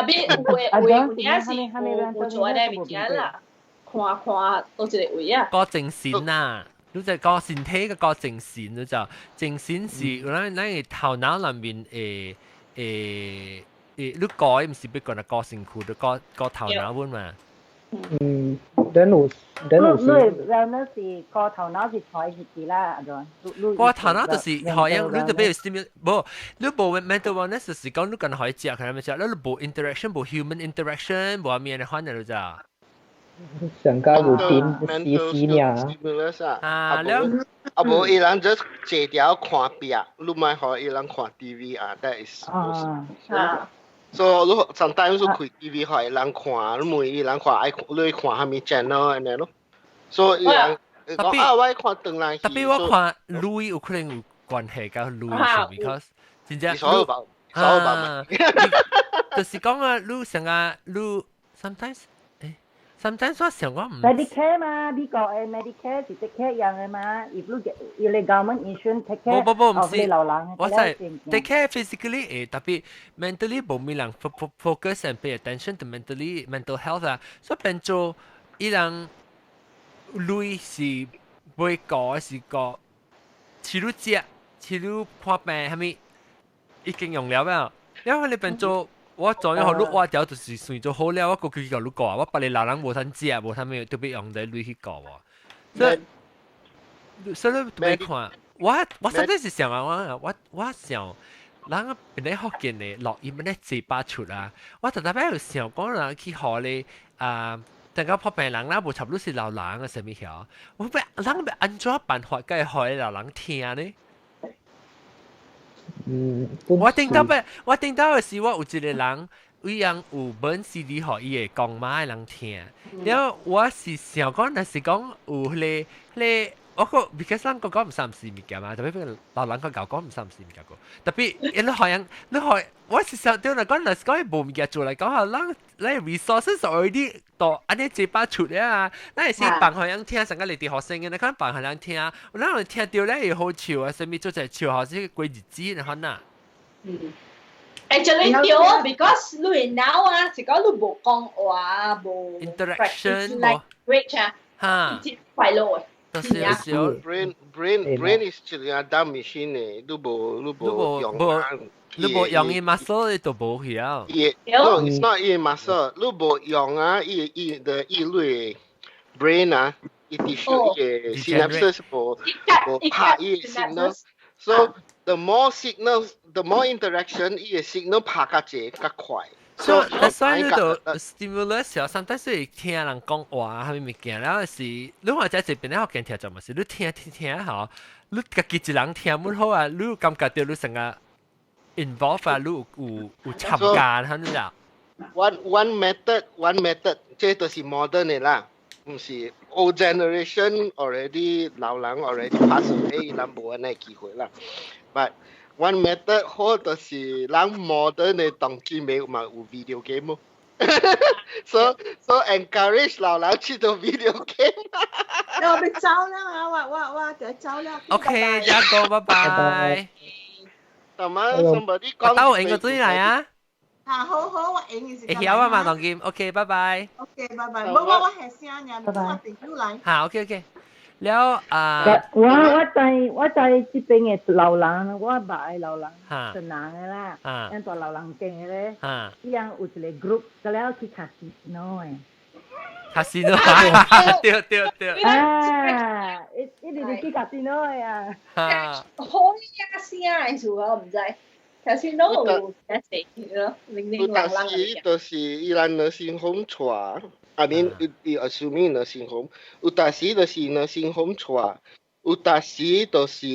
別有影是有做安尼物件啦，看到一個位啊。個正線啊，你就個身體嘅個正線，你就正線是咱嘅頭腦裏面你改唔是必講係個身軀，個頭腦本嘛。等有wellness 是個頭腦是坐住啦，個頭腦就是好像你特別 stimulate， 冇你冇 mental wellness 就是講你近可以食，係咪先？你冇 interaction，冇 human interaction，冇咩嘅可能就咋？上加有點啊，啊無伊人 just 坐條看壁，你咪互伊人看 TV 啊，that is。So 你 sometimes 你開 TV 互伊人看，你問伊人看愛你看蝦米 channel 安尼咯。所以伊人講啊，我看長人戲。特別我看女有可能有關係甲女，because 真正就是講啊，你成啊，你 sometimes 我想我唔 Medicare 嘛，美國嘅 Medicare 是 take care 樣嘅嘛，如果你 government insurance take care of 你老人，我係 take care physically 特別 mentally 冇咩人 focus and pay attention to mental health 啊，所以變做伊人類是會講是個飼料看病係咪已經用了咩？因為你變做我昨日學錄話條就是算做好了，我過去個錄過，我把你老人無通食，無他們特別用在類去講喎。所以你看，我甚至是想啊，我想，人個本來福建嘅錄音咧嘴巴出啊，我特別有想講人去學你等個破病人啦，無差不多是老人嘅什麼條，我俾人要安怎辦法解學老人聽呢？我聽到嘅是我有一個人，有人有本 CD 互伊會講馬嘅人聽，然後我是想講，若是講有迄個，我個 because 人講唔三唔四物件嘛，特別俾老人講唔三唔四物件個，特別你好像我是想對嚟講，若是講無物件做嚟講下，人resources already 到安尼嘴巴出啊，咱係先辦互人聽，成個你哋學生嘅，你可能辦互人聽，有人聽到咧又好笑啊，甚物做隻笑好似過日子你看呐。Actually 對啊 ，because 你 now 啊，是講你無講話，無 interaction language 啊，哈，快樂啊。brain is 一個dumb machine 嘅，你無用啊。你無用伊 muscle 你都無曉。No, it's not 伊 muscle， 你無用啊，伊類 brain 啊，伊tissue 伊 synapses 無拍伊 signal，so the more signals, the more interaction, 伊個 signal 拍較濟較快。So that's why 你就 stimulus 有sometimes 會聽人講話，係咪物件？然後是你話在這邊咧，我見聽就咪是你聽嚇，你家己一人聽滿好啊，你感覺到你成個 involve 啊，你有參加，係咪啊？One method， 這就是 modern 嘅啦，唔是 old generation already 老人 already pass away， 伊人無安尼機會啦。But one method 好就是人 modern 嘅當機咪嘛有 video game so encourage 老人去做 video game。我哋走啦，我就走啦。OK， 一個拜拜。同埋 somebody 講。兜影個追嚟啊！好，我影嘅時間。有啊嘛，當劍。OK， 拜拜。OK， 拜拜。我係聲嘅，我電腦嚟。嚇 ，OK。แล้วว่าใจที่เป็นไงเราหลังว่าบ่ายเราหลังสนานเลยล่ะยังตัวเราหลังเก่งเลยที่ยังอุตเลกรุ๊ปก็แล้วที่คาสิโน่คาสิโน่เตียวอีดีที่คาสิโน่อ่ะ好呀先係做啊唔知คาสิโน่一時咯零零冷冷嘅就是伊蘭的先紅茶I mean, assuming nursing home， 有陣時就是 nursing home 出，有陣時就是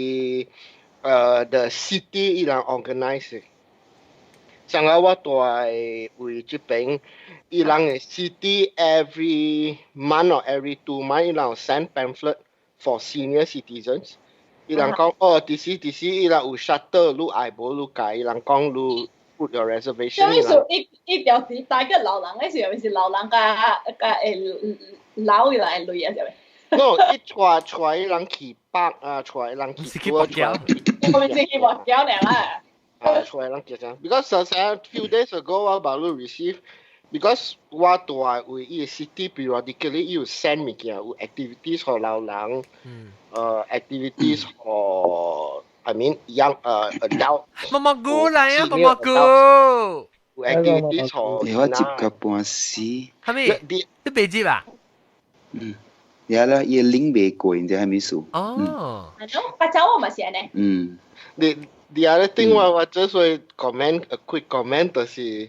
the city 伊人 organize。像我住為這邊，伊人嘅 city every month or every 2 months， 伊人 send pamphlet for senior citizens。伊人講哦，啲時伊人有 shuttle， 你愛無你解，伊人講你。put your reservation 咁樣一條時大家老人嗰時係咪是老人老嘅人類啊？係咪 ？No， 一出人去北啊，出人去國家，我咪自己話教你啦。出人去啫。Because few days ago 我把你 receive，because 我住為伊 city periodically 要 send 物件，有 activities for 老人，activities for I mean young adult。Mamagu 嚟啊，Mamagu。activities for。你話接個半時。係咪？都未接啊？有啦，伊領未過，然之後係咪數？哦。係咯，八九我咪是呢。The other thing 我just 會 comment a quick comment 就是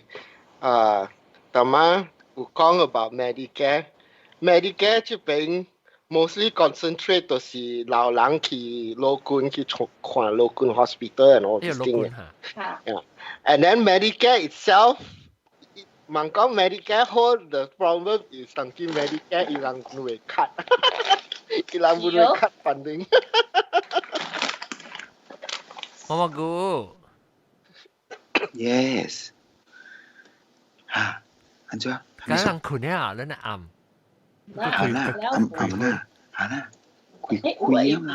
頭晚有講 about Medicare 這邊。Mostly concentrate 就是老人去local 去看 local hospital and all this thing. Yeah. And then Medicare itself, 問講 Medicare hold the problem is 當佢 Medicare 伊人會 cut， 伊人會 cut funding。Mamagu。Yes。嚇，安怎？咁人困啊，你暗。好啦，好啦，攰啦。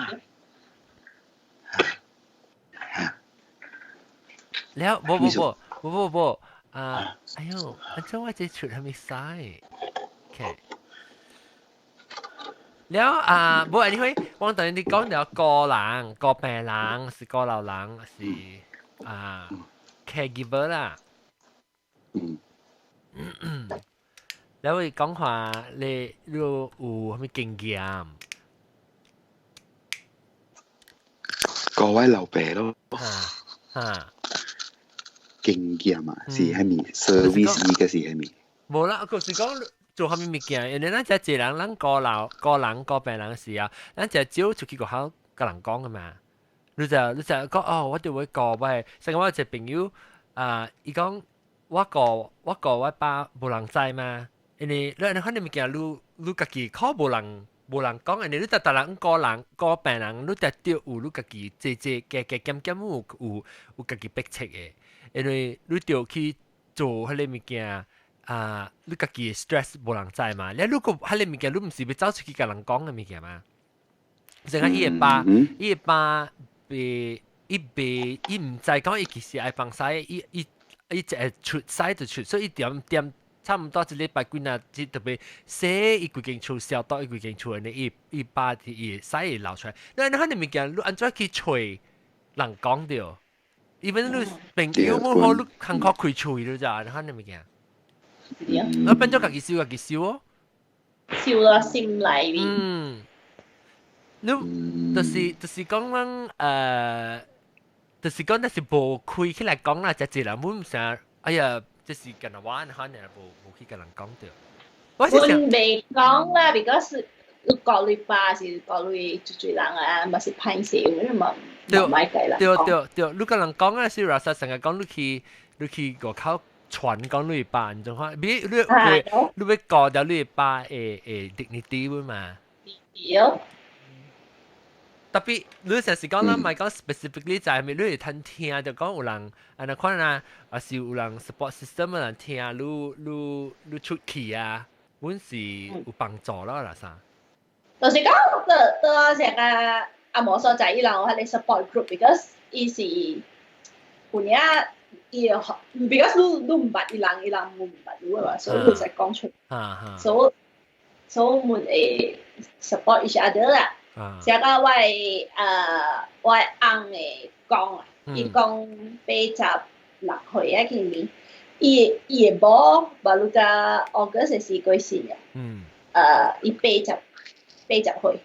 แล้วบ่哎呦อันเจ้าว่าจะชุดทำไมใส่โอเคแล้วบ่อันนี้เฮ้ยวางตอนนี้講到個病人是個老人是caregiver 啦แล้ว講話你有咩經驗？各位老爸咯，經驗啊，是係咪 service 嘅是係咪？冇啦，就是講做下面物件，因為咱只人，咱個人個病人時啊，咱只少出去個口個人講噶嘛。你就講哦，我哋會講喂，成個我隻朋友伊講我爸無人知嘛，因為你看你物件，你家己可無人講，因為你特人個病人，你特掉有你家己減有家己逼切嘅，因為你掉去做迄個物件。你家己 stress 無人知嘛？你如果迄個物件，你毋是要走出去甲人講嘅物件嘛？成個伊個爸，伊毋知講伊其實愛放屎，伊只出屎就出，所以點差唔多一禮拜幾日，即特別洗伊規間厝消毒，伊規間厝安尼，伊爸伊屎會流出來。你迄個物件，你安怎去吹人講着？伊本你朋友冇好，你通靠開喙你咋？你迄個物件。我變咗家己燒哦，燒到心裏面。你就是講就是講那是無開起來講啦，就人本成哎呀，就是跟人玩，可能無去跟人講着。我未講啦，because 國內吧是國內最人啊，咪是歹勢，因為嘛買計啦。對，你跟人講啊，是話實成日講你去外口。傳講你爸，你仲看，你要教掉你爸誒 dignity 嘛？有。特別你成時講啦，唔係講 specifically 就係咪你會聽就講有人，安那可能啊是有人 support system 有人聽你出去啊，本是有幫助咯啦啥？就是講到成個阿毛所在伊人我係你 support group，because 伊是有影。because 你唔捌伊人冇唔捌你嘛，所以你才講出。所以我們會 support each other 啦。成個我翁會講啊，伊講86歲啊，今年伊個某你個 August 是過身嘅。伊80歲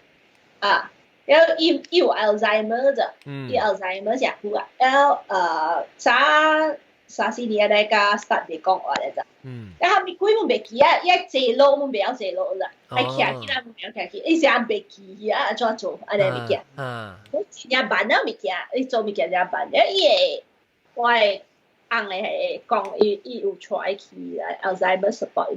啊。然後伊有 Alzheimer 啫，伊 Alzheimer 成久啊，然後3-4年來個 start 嚟講話嚟啫，然後咪鬼冇袂記啊，一坐路冇袂曉坐路啦，係徛起來冇袂曉徛起，伊成袂記啊，安怎做安尼物件，我真正辦啊物件，伊做物件真辦，然後伊個我個翁個係講伊有 try 去 Alzheimer support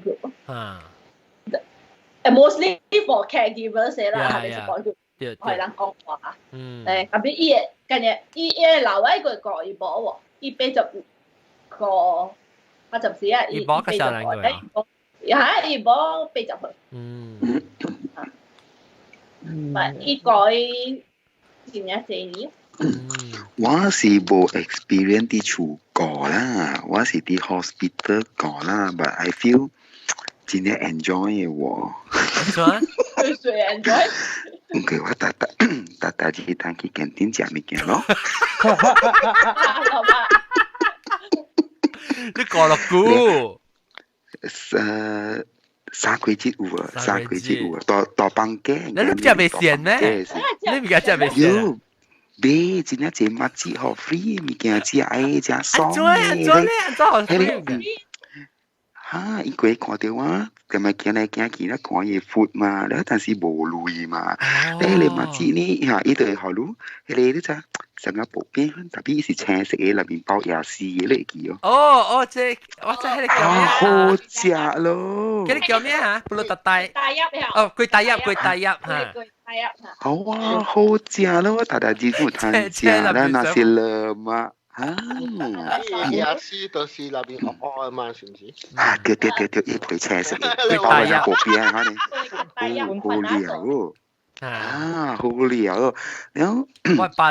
group，mostly for caregivers 啦，係咪 support group？係人講話啊，咁邊伊個今日伊個老外個講伊冇喎，伊80個80時啊，伊80個，伊冇80歲，咪伊改前日4年。我是冇 experience 啲處過啦，我是啲 hospital 過啦 ，but I feel 真係 enjoy 嘅喎。最 enjoy。佢話大隻單去canteen食物件咯。你過落股三季節有啊，大房間。你食未鮮咩？你唔家食未鮮啊？別真係只乜只好 free 物件，只愛只爽嘅。哈，伊個看到啊，咁咪行來行去啦，看嘢闊嘛，แล้ว但是無累嘛，你嘛知呢嚇，伊對好路，你都咋成個薄邊，特別是青色嘅裏面包椰絲嘅嚟嘅哦，即我真係你叫咩啊？好食咯！你叫咩嚇？布魯特大大入呀！哦，佢大入嚇。好啊，好食咯！大隻都貪食啦，那是了嘛。椰絲就是那邊惡嘛，是唔是？對，一堆青色嘅，你包喺薄邊嚇你，好料喎！好料喎！然後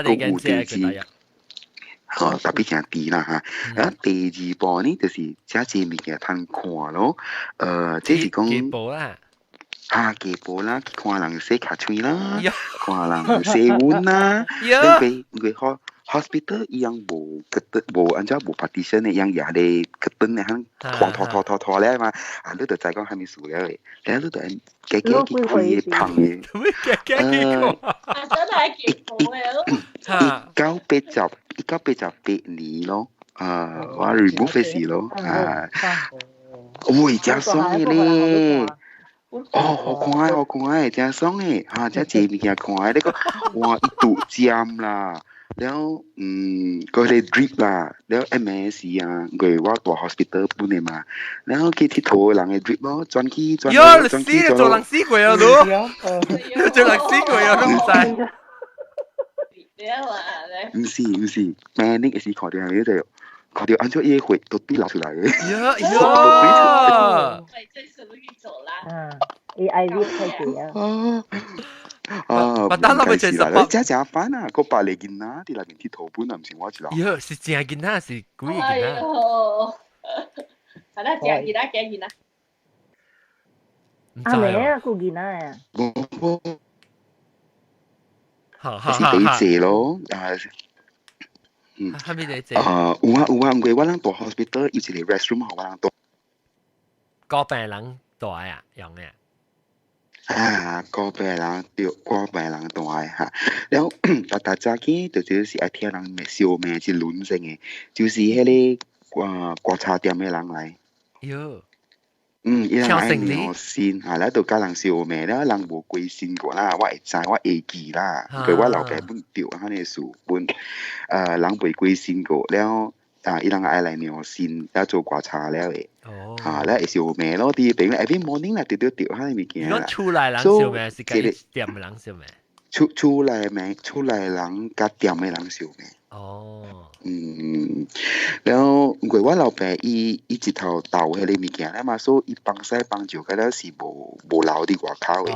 都有地址，特別係地啦嚇。然後第二步呢，就是這隻物件通看咯。即是講幾步啦？幾步啦，看人洗腳水啦，看人洗碗啦，佢 hospital yang無按照無 partition 嘅樣嘢你個燈咧響拖咧嘛，你就再講係咪數了嘅，然後你就幾佢碰嘅，真係幾好嘅1988年咯，我 remove 嘅事咯，喂，真爽嘅咧。好看，真爽誒！真係物件看，你講哇，一度尖啦，แล้วก็เลย drip 啦แล้ว MS อ่ะก็ว่าตัว hospital ปุ่นเนี่ยมาแล้วคิดที่โทรหลังไอ้ drip 咯轉機做人死鬼啊都做人死鬼啊都唔使唔是 manic 嘅事確定係呢度佢哋按照嘢會都啲流出嚟嘅。AI 呢批嘅但係我咪就係你真翻啊！個百嚟件啦，啲裏面啲圖本啊，唔是我住啦。是正件啦，是幾件啦？係啦，正件啦，幾件啦？阿妹啊，幾件啦？是俾借咯，係咪你借？有啊，我諗到 hospital 以前嚟 restroom 我諗到。個病人大啊，用嘅。個病人大嚇，然後大家嘅就是愛聽人嘅笑名是卵性嘅，就是迄個國茶店嘅人嚟。喲，伊人愛聊先嚇，咧就教人笑名咧，人無歸心過啦，我會知我會記啦，佢我老爸本掉佢哋書本，人未歸心過，了伊人愛來聊先，了做國茶了嘅。咧會笑名咯，啲病咧 every morning 咧掉下啲物件啦。出來人笑名是間店嘅人笑名。出來人間店嘅人笑名。แล้ว我老爸伊一頭豆迄個物件咧嘛，所以伊幫西幫照嘅咧是無留啲外口嘅，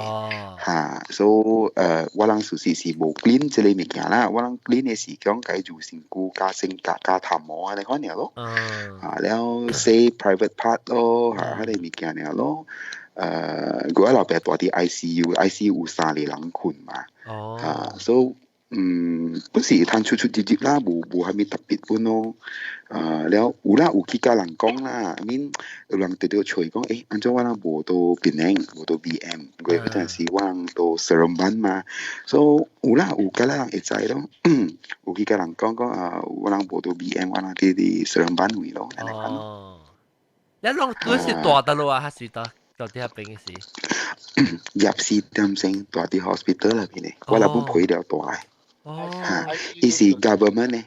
嚇，所以我人屬實是無 clean 即個物件啦，我人 clean 嘅是講解做成菇加淡膜啊，你看了咯，แล้วsay private part 咯，嚇，迄個物件了咯，我老爸住啲 ICU 3個人困嘛，所以。本時攤出入啦，無係咪特別本咯？แล้ว有幾家人講啦，I mean 有人對到隨講，按照我人無到檳城，無到 BM， 佢嗰陣時我人到 Seremban 嘛，所以有家人會知咯。有幾家人講我人無到 BM， 我人啲 Seremban 位咯。你攏都是大的咯啊，還是到啲下邊嘅事？入市點先大啲 hospital 入邊咧，我老本配了大。伊是 government 呢？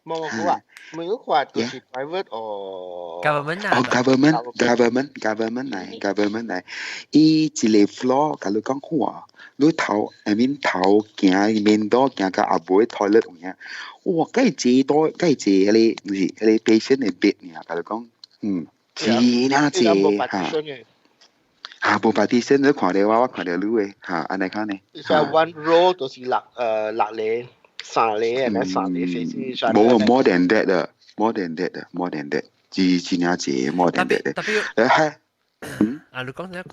冇話，冇話就是 private or government 嚟。伊一個 floor，假如講話，你頭 I mean 頭行面多行到阿妹 toilet 咁樣，哇！梗係借多，梗係借迄個 patient 嘅 bed 呢？假如講，借啊借嚇。無 partition 你看到我看到你嘅嚇，安尼看呢？就 one row 就是6釐3釐誒，3釐4冇 more than that，more than that，至真正濟 more than that。係，你講咩？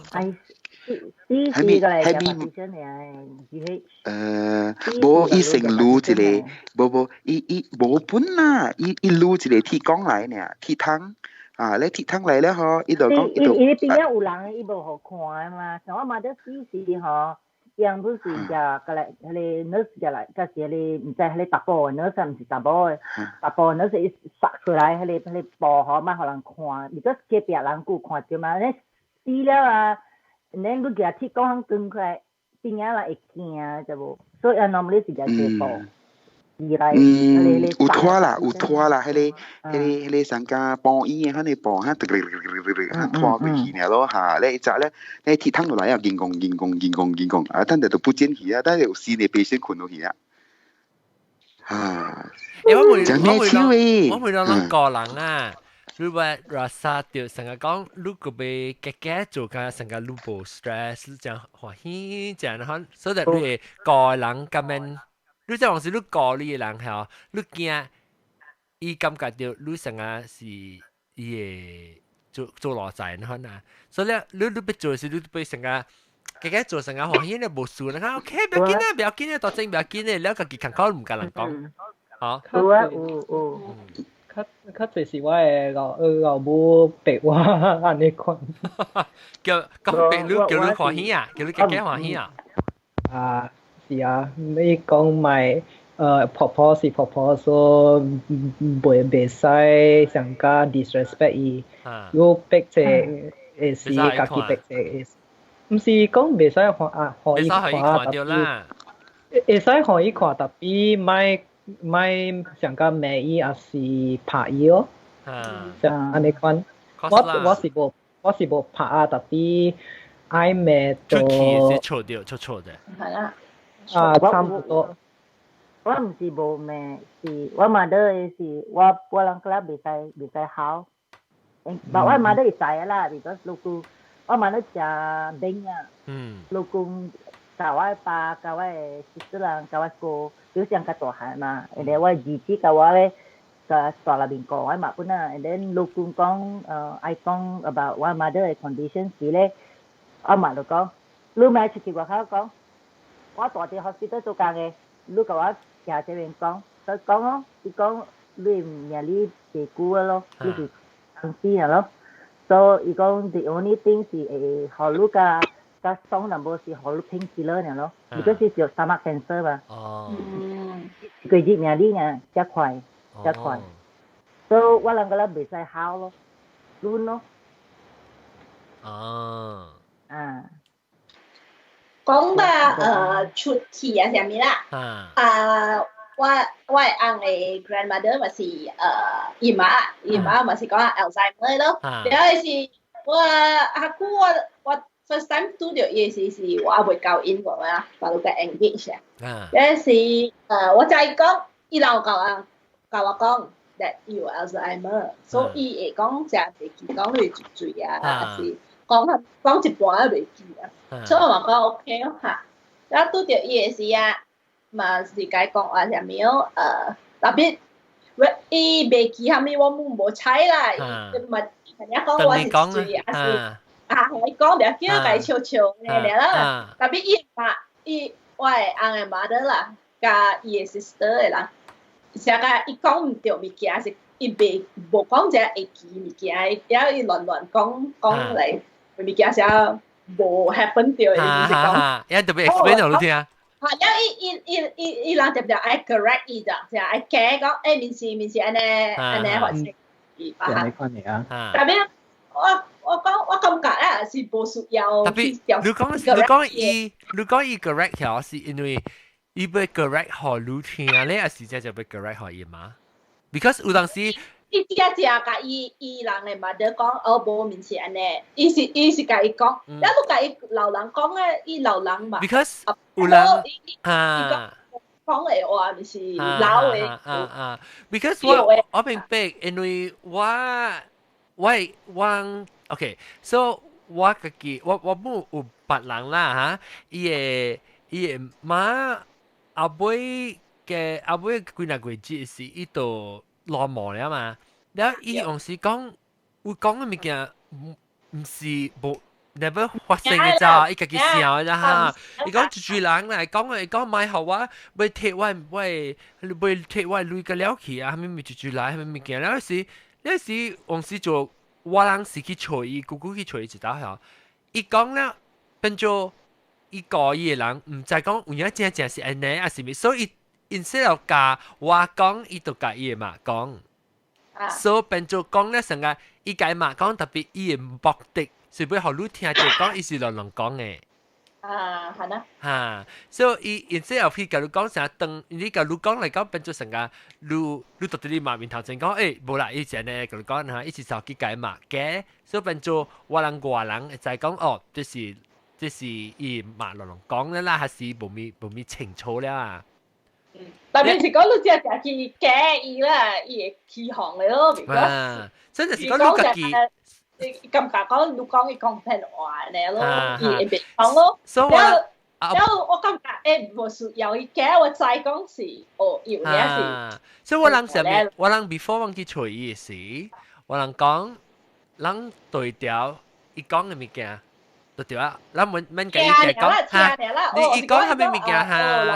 係咪partition嚟冇伊成路一個，冇伊冇本啦，伊路一個鐵鋼嚟呢，鐵桶。你鐵桶嚟咧嗬，呢度講呢度。伊邊有人伊無好看嘛，像我買咗試嗬，樣不是就個嚟，迄個 nurse 就嚟，個是迄個唔知迄個大波 nurse 唔是大波，大波 nurse 伊撒出來，迄個布嗬，咪互人看，如果隔壁人顧看着嘛，你試了啊，你佢夾鐵講斷開，邊個人會驚就無，所以啊，normally 是就這布。有拖啦，迄個上家幫醫嘅，迄個幫嚇，拖過去呢咯嚇，你一咧，你鐵桶落來啊，見講，啊，等下就不見去啊，等下有事你俾先困落去啊，我會諗個人啊，如果rasa 掉成日講，如果被夾做嘅成日如無 stress，就歡喜，就係所以你個人咁樣。你即係話是你個你嘅人係，你驚伊感覺到你成日是伊嘅做羅仔可能，所以咧你要做時你要成日嘅做成個歡喜你無數，你看 OK， 不要緊啊，不要緊啊，多正不要緊嘅，了家己看口唔甲人講，嚇。有啊有。較濟是我嘅老母逼我安尼看。叫講逼你叫你歡喜啊，叫你家家歡喜啊。啊，是啊，你講埋婆婆是婆婆，所袂使上加 disrespect 伊，如果逼者會是家己逼者會。唔是講袂使互伊看，特別會使互伊看，特別莫上加罵伊，也是拍伊咯。像安尼款，我是無拍啊，特別愛罵到。出氣是錯掉，錯的。係啦。差唔多。我唔是無罵，是我 mother 是我人家袂使好，但我 mother 會使啦，because 老公我 mother 食冰啊，老公教我爸教我sister人教我哥，表上較大漢嘛，然後我兒子教我咧個大那邊講我嘛本啊，然後老公講I 講 about 我 mother 嘅 condition 時咧，我媽就講，你咪出去外口講，我大啲 hospital 做工嘅，你教我。nhà這邊講，佢講咯，佢講你唔係你地估嘅咯，你是公司嘅咯，所以講 the only thing 是學你個雙number 是學你 painkiller 嘅咯，如果是有 stomach cancer 嘛，佢熱命啲嘅，一塊，所以我兩個咧未使考咯，亂咯，講吧，出氣啊，係咪啦？我昂嘅 grandmother 咪是姨媽咪是講 Alzheimer 咯。然後是阿姑我 first time 拄到嘢是我未教英國啊，把佢 engage 啊。然後是我就係講，伊老教我講 that you Alzheimer，所以會講成日記講你嘴啊，是。講一半都未記啊，所以我講 OK 咯嚇。然後拄着伊個時啊，嘛是甲伊講話啥物特別伊未記啥物，我無猜啦，伊嘛人家講我是嘴啊是互伊講着叫甲伊笑笑咧啦。特別伊我嘅翁嘅 mother 啦，甲伊嘅 sister 嘅啦，成個伊講毋着物件是伊無講者會記物件，然後伊亂講嚟。物件是無 happen 掉嘅，就是講。一特別 explain 我聽啊。然後伊人特別愛 correct 伊的，就愛講面是安尼發生。係款嚟啊。特別我感覺啊是無需要。特別你講伊 correct 條是因為伊要 correct 互你聽咧，還是就要 correct 互伊媽 ？Because 有當時。伊只甲伊人嘅 mother 講，無面是安尼，伊是甲伊講，然後甲伊老人講咧，伊老人嘛。Because 有人講嘅話咪是老嘅。Because 我明白，因為我 OK，so 我自己我冇有別人啦嚇，伊嘅媽後尾幾日節是伊度。落寞了嘛，然後伊用時講，會講嘅物件唔是無 never 發生嘅咋，伊家己想嘅咋哈。伊講住人嚟講嘅，講買好啊，要摕我鐳個了去啊，係咪咪住來，係咪物件？有時用時做我人是去找伊，姑姑去找伊一道嚇。伊講咧，變做伊個伊嘅人唔知講有影正是安尼，還是咪？所以instead of 甲我講，伊就甲伊嘛講，所以變做講咧成個伊甲嘛講，特別伊嘅目的，是要互你聽就講，伊是亂講嘅。係啦。嚇，所以伊 instead of 佢甲你講成日當，你甲你講嚟講，變做成個你到底你嘛面頭前講，無啦，以前咧甲你講嚇，伊是手機甲嘛嘅，所以變做我人就係講哦，這是伊嘛亂講咧啦，還是無咪清楚了啊？特別是講你只去假伊啦，伊會起行嘅咯。真係是講你家己，感覺講你講伊講騙話咧咯，伊會別講咯。然後我感覺無需要伊假，我再講是有嘢是。所以我人 before 我去找伊時，我人講，人對調伊講嘅物件。就對啊，咱們跟伊講嚇，你講下面物件嚇，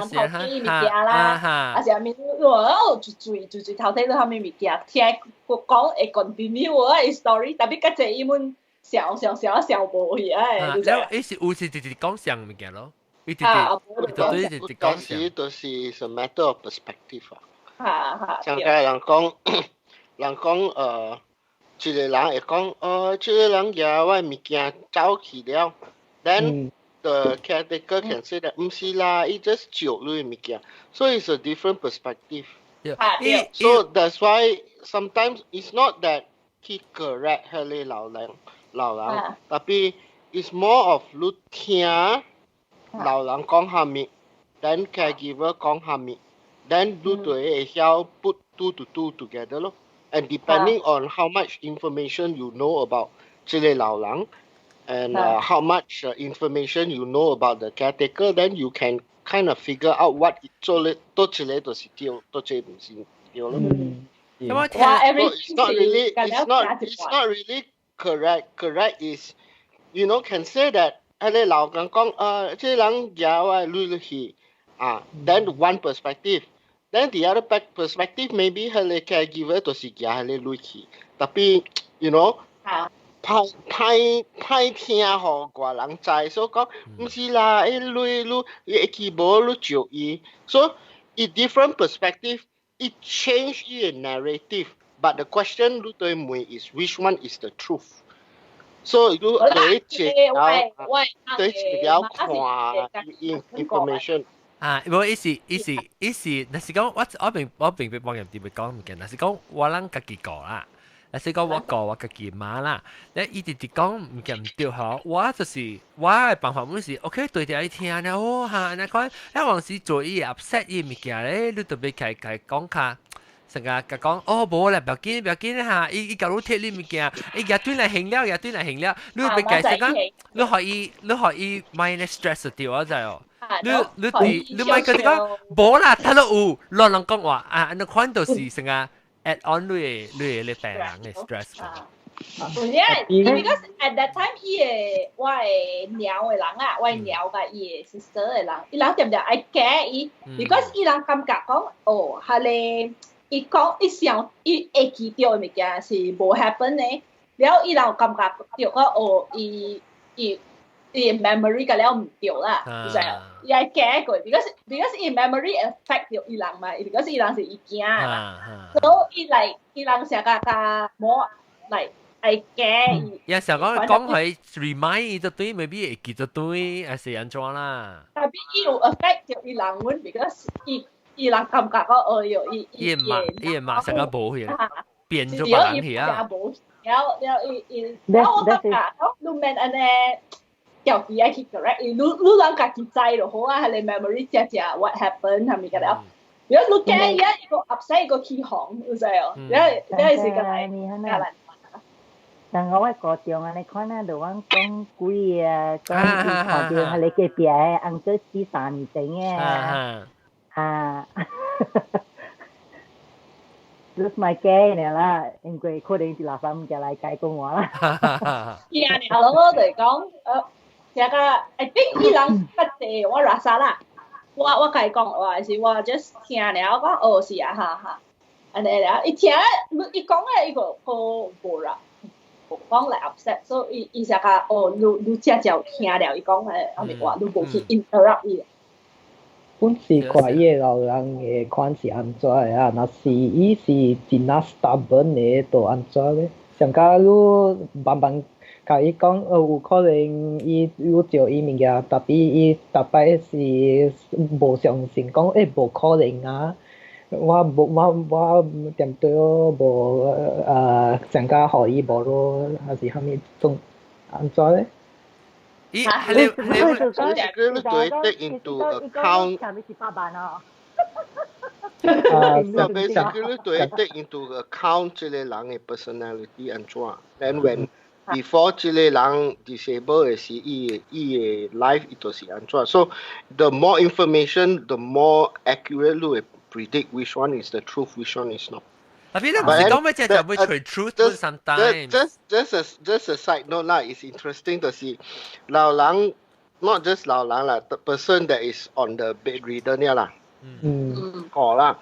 是啊是啊，面我最頭睇到下面物件，聽講會 continue 啊 story，特別嗰隻伊們笑無去啊，แล้ว伊是有時直講上物件咯，伊直講時都是 a matter of perspective 啊，像個人講一個人會講這個人嘢我物件走去了 then the caretaker can say that 唔是啦 it just 照你物件 so it's a different perspective so that's why sometimes it's not that 去 correct 迄個老人tapi it's more of 你聽老人講下物 then caregiver 講下物 then 你就會曉 put two to two together 咯And depending on how much information you know about 這個老人 and how much information you know about the caretaker, then you can kind of figure out what 做咧，多這個就是對，多這唔是對咯。It's not really correct. Correct is, you know, can say that 迄個老人講這個人嘢我累去then one perspective.Then the other perspective maybe 佢哋 caregiver 就是寄佢哋累去，特別 you know 太聽互外人知，所以講唔是啦，誒累你會去無你照伊，so in different perspective it change 伊個 narrative, but the question 你對問 is which one is the truth. So 你對了看 information.無意思，但是講我並不幫人哋講物件，但是講我人家己講啦，但是講我家己媽啦，你伊直直講物件唔對嗬，我就是我嘅辦法，我是 OK 對住伊聽了好嚇，你講你往時做伊 upset 伊物件咧，你特別佢講下。成日講無啦，不要緊嚇，伊教你貼你物件，伊日端嚟行了，你別解釋講，你可以 minus stress 掉啊，就係你咪佢哋講無啦，睇到有亂人講話你看到是成日 add on 你病人嘅 stress because at that time 我係鳥嘅人啊，我係鳥嘅伊 sister 嘅人，伊人點愛驚伊 ，because 伊人感覺講係咧。伊講伊想伊會記到嘅物件是無 happen 嘅，然後伊人感覺到講伊 memory 個了唔對啦，就係伊係驚過 because 伊 memory affect 到伊人嘛 ，because 伊人是伊驚嘛，所以伊人成個冇係驚。有時候講佢 remind 伊就對，未必會記得對，係是安怎啦？但係伊有 affect 到伊人喎 because 伊人感覺講伊馬成個無去，變咗別人去啊！然後我感覺你免安尼叫佢愛去 correct，你人家己知就好啊，係你 memory 只 what happen 係咪㗎啦？如果你驚一個 upset 一個起哄，你知哦？你係是個嚟。但我個中啊，你看那度講鬼啊，講啲旁邊係你嘅別嘅，按咗啲3年整嘅。Terus makin ya lah, yang gue koding di lasam jalan kayak kumala. Iya nih, kalau lo dari kong, siapa? I think hilang pasti, 我 rasa 啦，我改講話是我 just 聽了講是啊哈哈，安尼啦，一聽伊講咧伊個無啦，無講來 upset， 所以伊成個你只就聽了伊講咧，後面話你無去 interrupt 伊。本是看伊個老人嘅款是安怎嘅啊？若是伊是真啊 stubborn 嘅，就安怎咧？上加你慢慢甲伊講，有可能伊照伊物件，特別伊逐擺是無相信，講無可能啊！我點對無上加互伊無咯，還是蝦米種安怎咧？Basically, to take into account. Basically, to take into account 這個人嘅 personality 安怎。Then when before 這個人 disabled 嘅時，伊嘅 life 伊就是安怎。So the more information, the more accurate 你會 predict which one is the truth, which one is not. 啊，邊度唔是講咩只就會隨 truth sometimes。Just a side note 啦 ，is interesting 就是老人 not just 老人啦 ，the person that is on the bedridden 呢啦，好啦。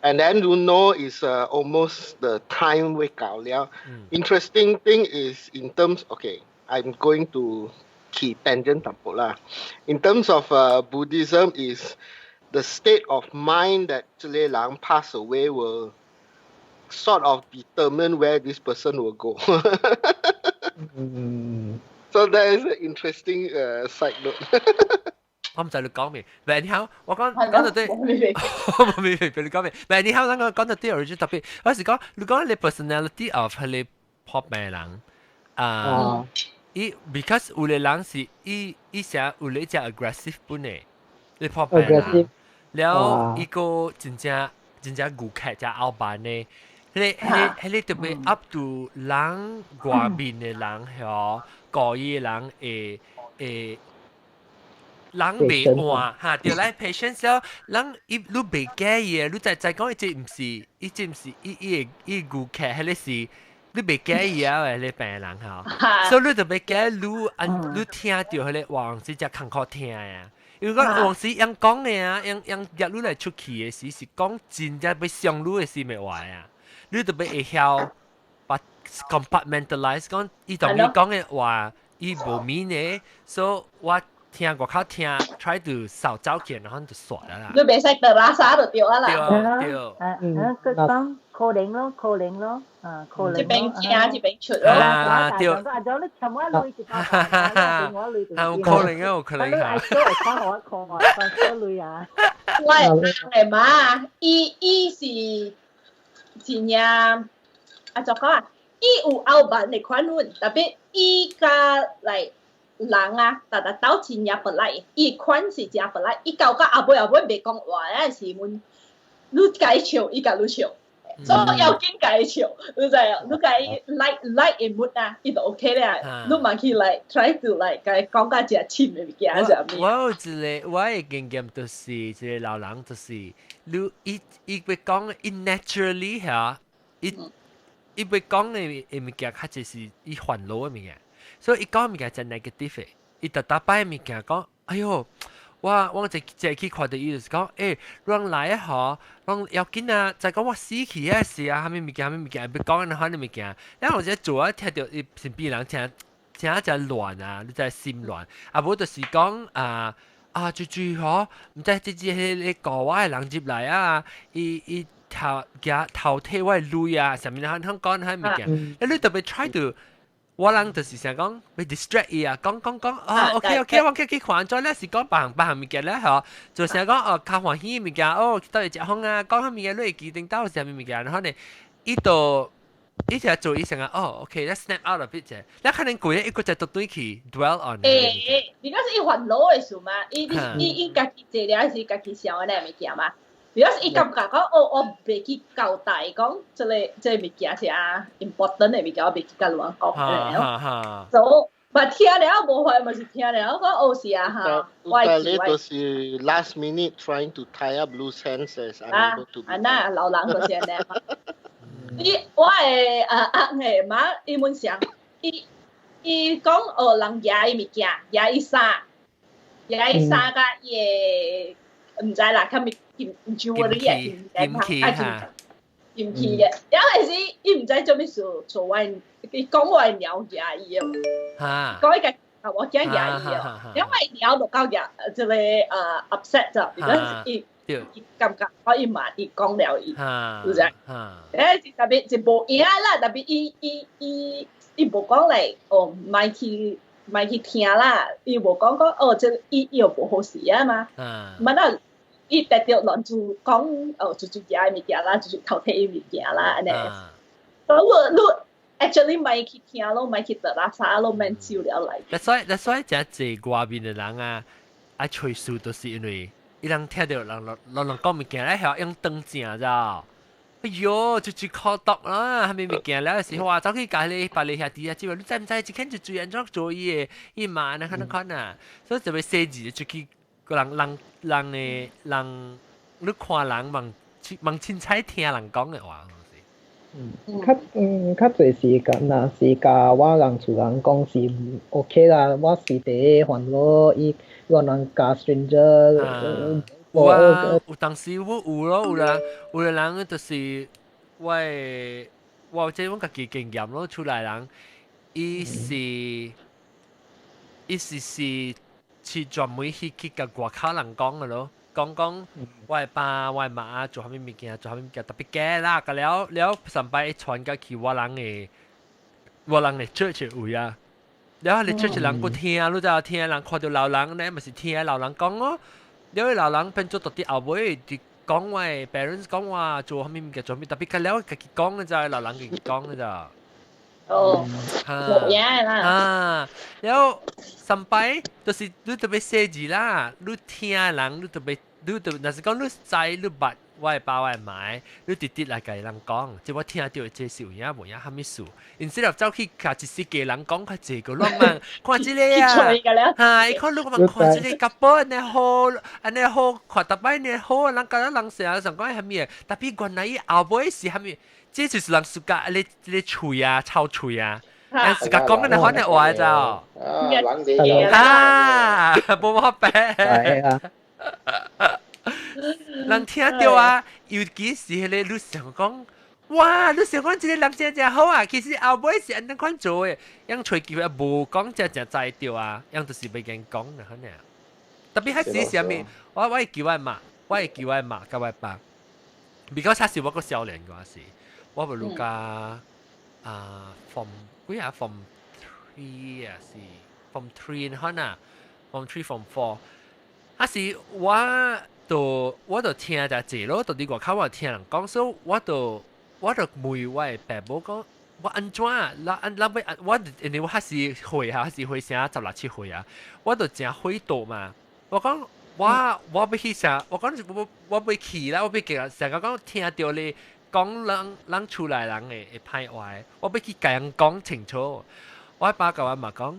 And then you know is almost the time 會搞了。Interesting thing is in terms, okay, I'm going to 起 tangent 淡薄啦。In terms of Buddhism is the state of mind that 這類人 pass away will sort of determine where this person will go. So that is an interesting side note. 我唔知你講咩，但係你好，我講到啲，我冇明白你講咩，但係你好，我講到啲 origin 特別，有時講你講你 personality of 係 pop 咩人啊？because 有啲人是成有啲只 aggressive 本嚟，你 pop 咩人？แล้ว一個真正古劇就後版呢，係特別 up to 人外面嘅人係個意人人未換嚇，條嚟 patience 咯，人你未解嘢，你再講一隻唔是一古劇係你是你未解嘢啊，你病人嚇，所以你特別解你聽到係你黃是只坎坷聽啊。如果往時人講嘅啊，人入嚟嚟出去嘅時是講真正要上路嘅事咪話啊，你特別會曉把 compartmentalize 講，伊同你講嘅話，伊無面嘅，所以我聽過口聽 ，try to 少走見，然後就算啦。你別使得拉沙就掉啦。對。佢講calling咯，calling。一邊聽一邊出咯。對。阿咗你尋我累就我累就。係 calling 啊，我 calling 下。阿咗係講我講我講累啊。喂，係嘛？伊是真正阿就講啊，伊有後版嘅款論，特別伊家嚟。人啊，但到錢也不來，伊款是真不來，伊搞個阿妹未講話咧，是問你解笑，伊甲你笑，所以要緊解笑，你知啊？你解 like 嘅 mood 啊，伊就 OK 咧，你咪去嚟 try to 嚟解講個只親嘅物件就咩？我有一個我嘅經驗就是一個老人就是，你伊會講伊 naturally 嚇，伊會講嘅物件，佢就是伊煩惱嘅物件。所以伊講物件就 negative 嘅，伊特打擺物件講，哎喲，我就去看到伊就是講，讓來啊嗬，讓要緊啊，就講我死去啊事啊，蝦米物件，別講嗰啲物件，然後我就做啊，聽到伊身邊人聽一隻亂啊，你真係心亂，啊無就是講最嗬，唔知直接你個我嘅人入來啊，伊頭替我累啊，上面佢講啲物件，你特別 try to。我人就是成講被 distract 伊啊，講OK，我去看咗咧是講別行物件咧嗬，就成講較歡喜物件到底食風啊，講下物件你會記定到係咩物件，然後呢，伊就做伊成啊OK，let's snap out of it 啫，你可能攰咧，伊個就對去 dwell on。because 伊煩惱嘅事嘛，伊家己做了是家己想嘅物件嘛。because 伊感覺講我袂去交代講即物件是啊 important 嘅物件，我袂去甲亂講嘅。所以，但聽了無壞，咪是聽了講是啊嚇。但你都是 last minute trying to tie up loose ends as unable to be。那老人就是安尼。我嘅阿嘅媽，伊問上，伊講人野嘅物件，野伊衫甲伊唔知啦，佢咪jewelry 嘅，嫌棄嘅。有陣時伊唔知做咩事做壞，伊講我係鳥嘢伊啊，講一個我驚嘢伊啊，因為鳥就夠嘢，就係upset 咗，而家伊感覺可以罵伊講了伊，係咪？誒特別就冇嘢啦，特別伊冇講嚟，唔去聽啦，伊冇講即伊又冇好事啊嘛，咪啦。伊特別亂做講做嘢物件啦，做頭睇物件啦，安尼。所以你 actually 咪去聽咯，咪去得啦啥咯，咪照了嚟。That's why 只外邊嘅人啊，愛吹數都是因為伊人聽到人講物件咧，係用當正咋。哎喲，就靠毒啦，係咪物件咧？有時話走去隔你白你下啲啊，之後你知唔知？只看就最人做嘢，伊嘛那看啊，所以就會寫字就去。人，你看人望凊彩聽人講嘅話，較濟時間若是甲我人厝人講是 OK 啦，我是第一煩惱，我人甲 stranger，有啊，有當時我有咯，有的人就是我即我家己經驗咯，出來人，伊是專門去甲外口人講嘅咯。講我的爸我的媽做啥物物件，特別假啦，個了上擺一傳過去我人嘅 church 位啊，了你 church 人個聽，你知聽人看到老人咧，咪是聽老人講咯，了老人變做到啲後尾，啲講我的 parents 講我做啥物物件做咩，特別個了家己講嘅咋，老人家己講嘅咋。哦，冇嘢啦。แล้ว上擺就是你特別寫字啦，你聽人你特別，若是講你知你捌我的爸我的媽，你直接來甲人講，即我聽到這是有影無影蝦米事，然之後走去甲一世界人講較濟個浪漫，看這個啊，伊看你看這個甲寶安尼好，看逐擺呢好，人甲人成日講蝦米，特別原來伊後尾是蝦米。這就是人暑假你喙啊，臭喙啊，人暑假講緊你可能話咋？冷死嘢啊！冇乜病。人聽到啊，尤其是你想講，哇！你想講這個人真好啊，其實後尾是安尼款做嘅，樣喙叫無講真知到啊，樣就是袂驚講嘅可能。特別喺時咩？我會叫我媽，甲我爸，because 他是我個少年嗰時。我咪錄架from 幾啊 from 3啊是 from 3可能 from 3 from 4，啊是我就聽就係咯，到啲外口我聽人講，所以我就問我嘅爸母講，我安怎啊？我因為我係歲啊，係歲成16、17歲啊，我就真悔到嘛。我講我要去啥？我講我要去啦，我要嘅成日講聽到你。講人出來人會歹話，我要去甲人講清楚。我爸甲我媽講，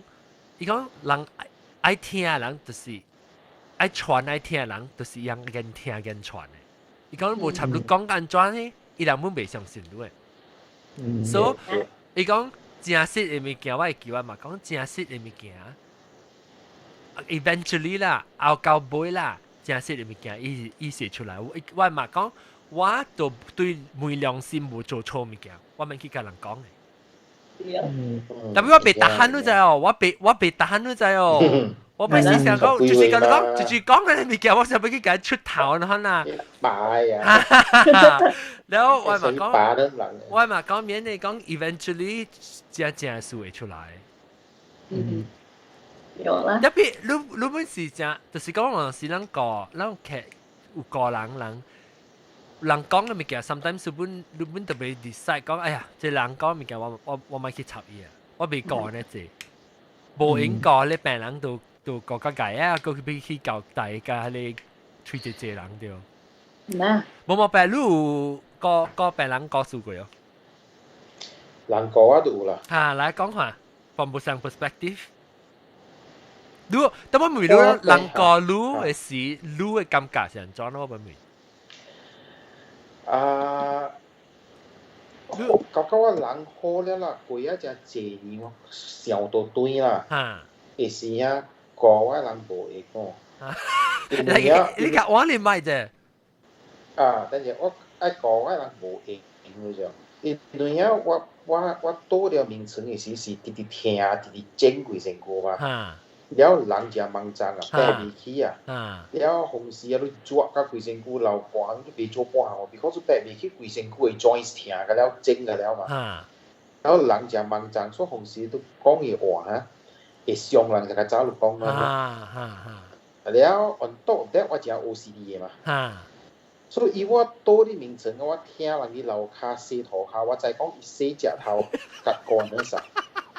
伊講人愛聽人就是愛傳愛聽人，就是人言聽言傳的。伊講無插你講安怎呢？伊人本袂相信你。所以伊講真實的物件，我會叫我媽講真實的物件。eventually 啦，後到尾啦，真實的物件伊寫出來。我媽講。我就對昧良心冇做錯物件，我咪去甲人講嘅。但係我被打喊都知哦，我被打喊都知哦。我咪時常講，就是咁講，就是講嘅物件，我想俾佢甲出頭啦，嗱。擺啊！然後我咪講免你講 eventually 正事會出來。有啦。特別你本是正，就是講我是人個劇有個人講嘅物件 ，sometimes 你本特別 decide 講，哎呀，這人講物件，我咪去插伊啊，我未講呢隻，無應講你病人都個解啊，個佢去教大家你推這人對。咩？冇病，你有個病人告訴過喲。人講啊都有啦。啊，來講下 from 不同 perspective。你等我問你，人講你嘅事，你嘅感覺係點樣？我問你。搞我人好了啦，過一隻謝年我笑到對啦，係時啊，個我人無會講。你講我你咪啫。但係我愛個我人無會講嗰種，因為啊，我多了名稱嘅時是直直聽，直直整幾成個嘛。了人就網站啊，帶未起啊，了同時啊，你做甲規身軀流汗，你袂做半項，because 帶未起規身軀會 joint 疼個了，整個了嘛。然後人就網站，所以同時都講嘅話啊，會傷人就個走路講嘛。了 on top of that 我就 OCD 嘅嘛。所以我多啲名稱，我聽人啲樓骹洗頭殼，我就講伊洗隻頭甲乾嗰陣，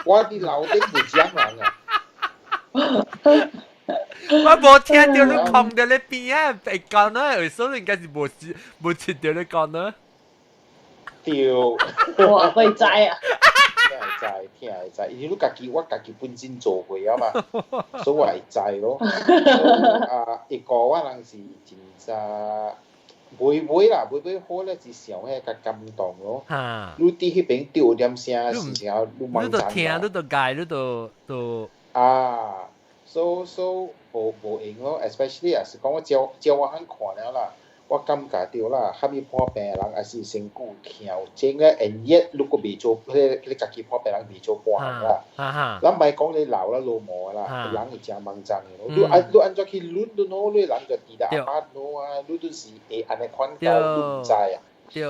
我啲樓頂會講人啊。我冇聽到你講到你邊啊，被講啦，所以應該是冇聽到你講啦。對，我會知啊。聽係知，因為我家己本身做過啊嘛，所以我係知咯。一個我人是真係每啦，每好咧是上迄個感動咯。你佇迄邊丟點聲是時候，你你都聽，你都解，你都so 無用咯 ，especially 啊是講我照我肯看了啦，我感覺到啦，哈咪破病人也是身軀強精咧，and yet 如果未做，你家己破病人未做半啦，咱唔係講你老啦老毛啦，人會真猛爭嘅咯。你按照去論都攞，你人就跌得阿巴攞啊，你都是會安尼款教，你唔知啊。對。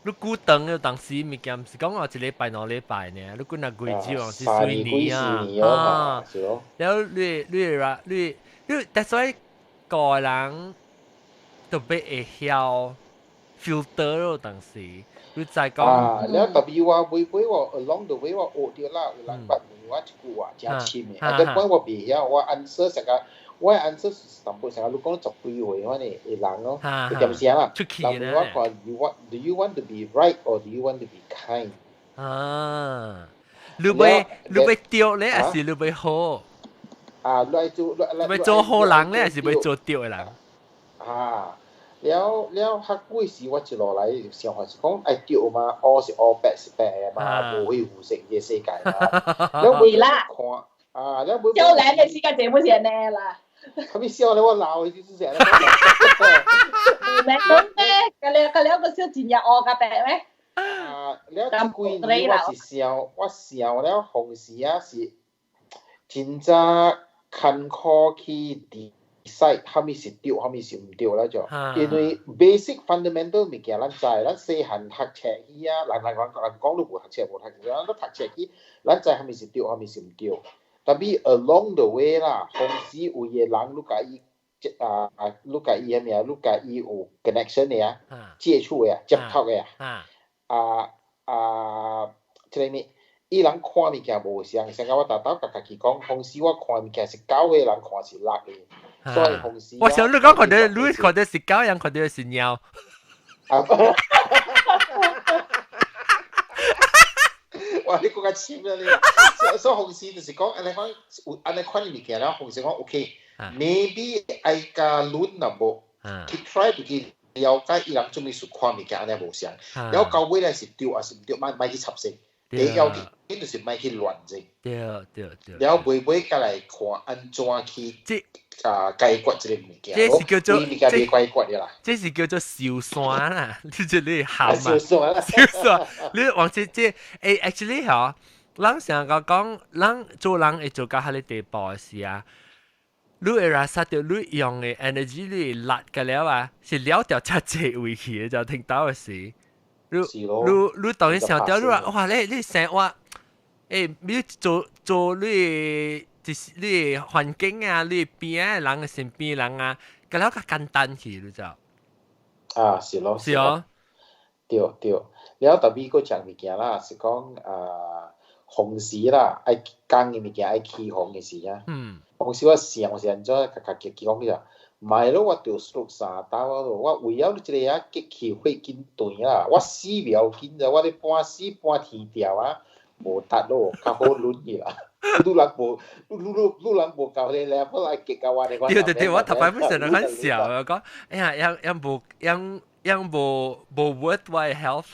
你久長了，當時物件毋是講話一禮拜兩禮拜呢，你講若幾週還是幾年啊？然後你，that's why 個人特別會曉 filter 咯，當時你再講。แล้ว特別話每我 along the way 我學到啦，有人捌問我一句話真深嘅，啊，但係我未曉，我 answer 成個。我 answer 淡薄成日，你講十幾歲嗰啲人咯，你點寫啦？但係我話 do you want to be right or do you want to be kind？ 你要對咧，還是你要好？你要做好人咧，還是要做對嘅人？แล้วฮักกุ้ยสิว่าจะรออะไรเสียงว่าสิ講ไอ้對嘛，all 是 all bad 是 bad 嘛，無會互成嘅世界嘛。แล้ว會啦，แล้ว會少年嘅時間節目先呢啦。佢咪笑你我鬧佢啲成日。唔係咁咩？佢兩個小賤人惡嘅病咩？แล้วฮักกุ้ย你ว่า是笑，我笑แล้ว同時啊是真正坎坷去decide 係咪是對，係咪是唔對啦就，因為 basic fundamental 物件咱知，咱細漢讀冊去啊，人講你無讀冊無讀冊，咱都讀冊去，咱知係咪是對，係咪是唔對。但係 along the way 啦，同時有嘅人你甲伊你甲伊係咩啊？你甲伊有 connection 嘅啊，接觸嘅啊，接觸嘅啊，即係咩？伊人看物件無相，像我大家己講，同時我看物件是狗嘅人看是辣嘅，所以同時。我想你講看到你看到是狗，人看到是貓。哇！你講較深啦你，所以同時就是講，安尼款物件啦，同時講 OK，maybe 愛甲論啦無，去 try 去了解伊人做咩事看物件安尼無相，然後到尾咧是對還是唔對，咪去插手。你要緊就是唔去亂啫。對。然後每家來看安怎去解決這個物件。這是叫做物件未解決嘅啦。這是叫做小山啦，你這裡喊嘛？小山。你忘記這actually 嗬，人成日講，人做人會做到迄個地步嘅時啊，你會發現到你用嘅 energy 你辣嘅了啊，是了掉真濟位去嘅，就聽到嘅時。你當然想到你話哇你成日話你做你環境啊，你邊啊人嘅身邊人啊，咁樣較簡單去你就是咯，對，然後特別個講物件啦，是講紅時啦，愛講嘅物件愛起紅嘅時啊，紅時我想安怎講嘅。唔係咯，我條數三刀咯，我為咗你一個啊激氣會緊斷啦，我死唔要緊咋，我哋半死半天掉啊，無得咯，較好攣嘅啦，你人無夠你 level 來激啊我哋。對，我頭擺本成日很笑啊，講哎呀，樣無 worth my health。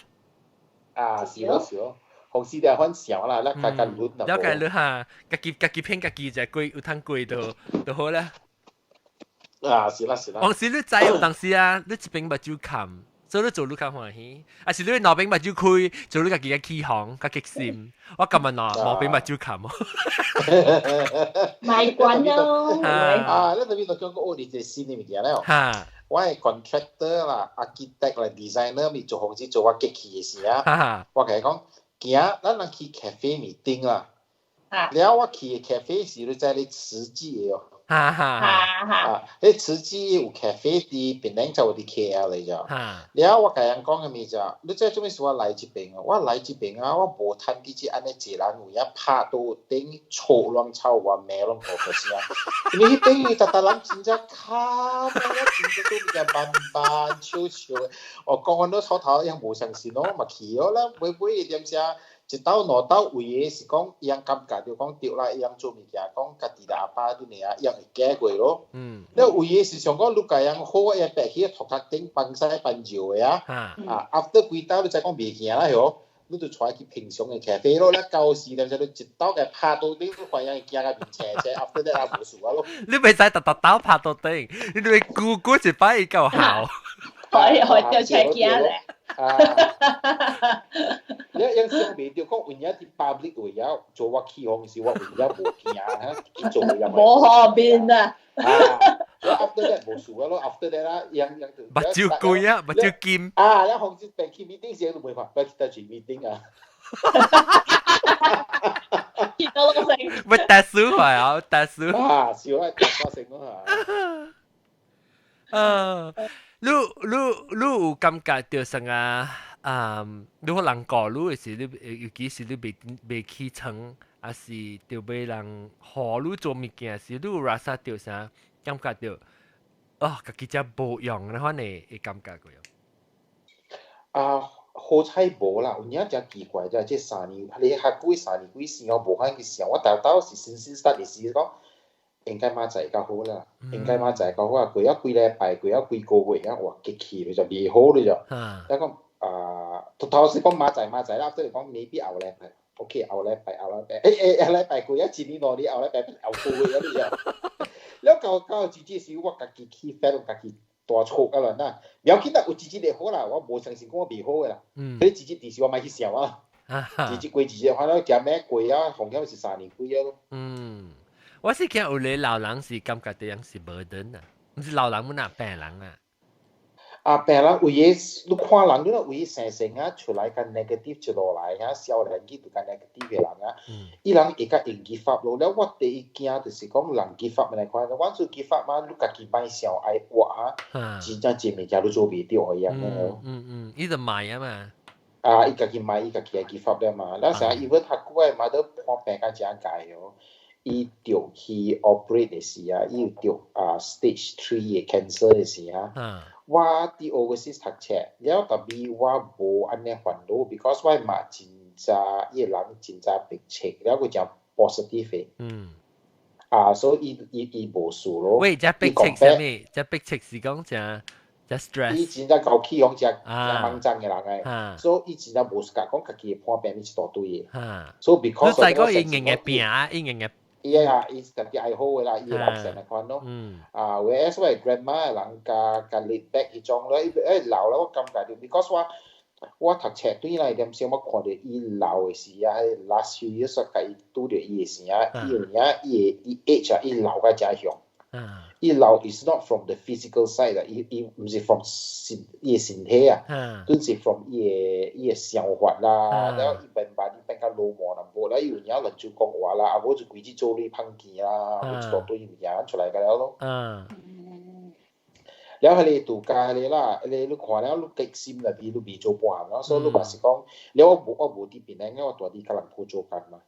是咯，紅時就很笑啦，咱家攣啦。了解你嚇，家己騙家己就貴，有通貴就好啦。是啦。當時你知有當時啊，你一邊目睭看，所以你做你較歡喜；還是你兩邊目睭開，做你家己嘅起哄、較激心。我今日兩邊目睭看喎。賣滾咯。你特別就講個我哋隻新嘅物件啦。我係 contractor 啦、architect 啦、designer 咪做紅時做我激氣嘅事啊。我同你講，行，咱人去 cafe meeting 啦。然後我去 cafe 時，你知你實際嘅哦。你慈濟有 cafe 啲檳榔就啲 KL 嚟咗，然後我甲人講嘅咪就，你知做咩事我來這邊啊？我來這邊啊，我無趁啲只安尼一人有影拍到頂錯亂臭話咩攏無個聲，因為迄邊特人真正卡，真正都咪慢悄悄，我講緊都頭一樣無相信咯，咪去咯啦，每一點聲。一到攞到位嘅是講，伊樣感覺就講對啦，伊樣做物件講家己阿爸對你啊，伊樣會解過咯。แล้ว位嘅是上講，你家樣好嘅白起頭殼頂放曬放照嘅啊，after 幾刀你再講未行啦，嗬，你就出去平常嘅咖啡咯，咧舊時咧就你一刀嘅拍到你個樣行嘅面斜斜 ，after 咧啊無數啊咯。你未使特刀拍到頂，你咪估一擺伊夠好。可以掉出嚟咧。你有時未掉講，有啲 public 會有做我起哄時，我會有無驚嚇，佢做有冇可變啊！所以 after that 無數嘅咯 ，after that 啦，樣目睭貴啊，目睭尖。你紅色病 meeting 時都唔會話，不如得住 meeting 啊。見到個性。咪特殊係啊，特殊。少係特殊性咯嚇。你有感覺到什麼？你可能講你嘅時，你尤其是你未起床，還是就俾人學你做物件時，你有覺察到啥？感覺到家己只無用，你可能會感覺個樣。好彩無啦，有影真奇怪啫，即3年，你學幾時我無閒嘅時候，我頭是新start嘅時講。應該馬仔較好啦，應該馬仔較好啊！佢有幾禮拜，佢有幾個月啊！哇，激氣你就未好你就，一講頭先講馬仔啦，即係講未必後禮拜 ，OK 後禮拜，後禮拜佢一年內啲後禮拜後個月嗰啲就，你搞自己時我家己起飛到家己大錯噶啦嗱，有見得我自己嚟好啦，我冇相信講我未好嘅啦，佢自己第時我咪去笑啊，自己貴自己看到食咩貴啊，紅險是3年貴咯。我是見有啲老人是感覺到樣是burden啊，唔是老人唔係病人啊。病人有嘢，你看人你有嘢成啊出來個 negative 就落來啊，少年紀就個 negative 嘅人啊，伊人會個應激發咯。了我第一驚就是講人激發咪嚟看，我做激發嘛，你家己買上愛活啊，真正真物件你做袂到一樣嘅。伊就買啊嘛。伊家己買，伊家己激發了嘛。那時候伊要讀過誒嘛，都看病個正解哦。伊着去 operate 嘅時啊，伊着stage 3嘅 cancer 嘅時啊，我啲 overseas 讀冊，了特別我無安尼煩惱 ，because 我嘛真正伊人真正病情，了佢講 positive 嘅，所以伊無事咯。喂，只病情係咩？只病情是講只 stress。伊真正搞起講只猛增嘅人誒，所以伊真正無事講家己判病一大堆嘅，所以 because 你細個應嘅病啊，應嘅。伊特別愛好嘅啦，伊學成日看咯。whereas 我 grandma 人家 lead back 迄種咯，老了我感覺到 ，because 我讀冊對來點先，我看到伊老嘅時啊，last few years 我甲伊拄着伊嘅時啊，伊 age 啊，伊老個真凶。伊老 is not from the physical side 啊，伊唔是 from 伊嘅身體啊，都是 from 伊嘅想法啦，然後伊變較老磨淡薄啦，伊有影人就講話啦，無就規日做你碰見啦，有一大堆物件出來個了咯。了迄個度假迄個啦，迄個你看了你激心啦，你未做半啦，所以你嘛是講，了我無佇邊咧，我大啲甲人好做緊嘛。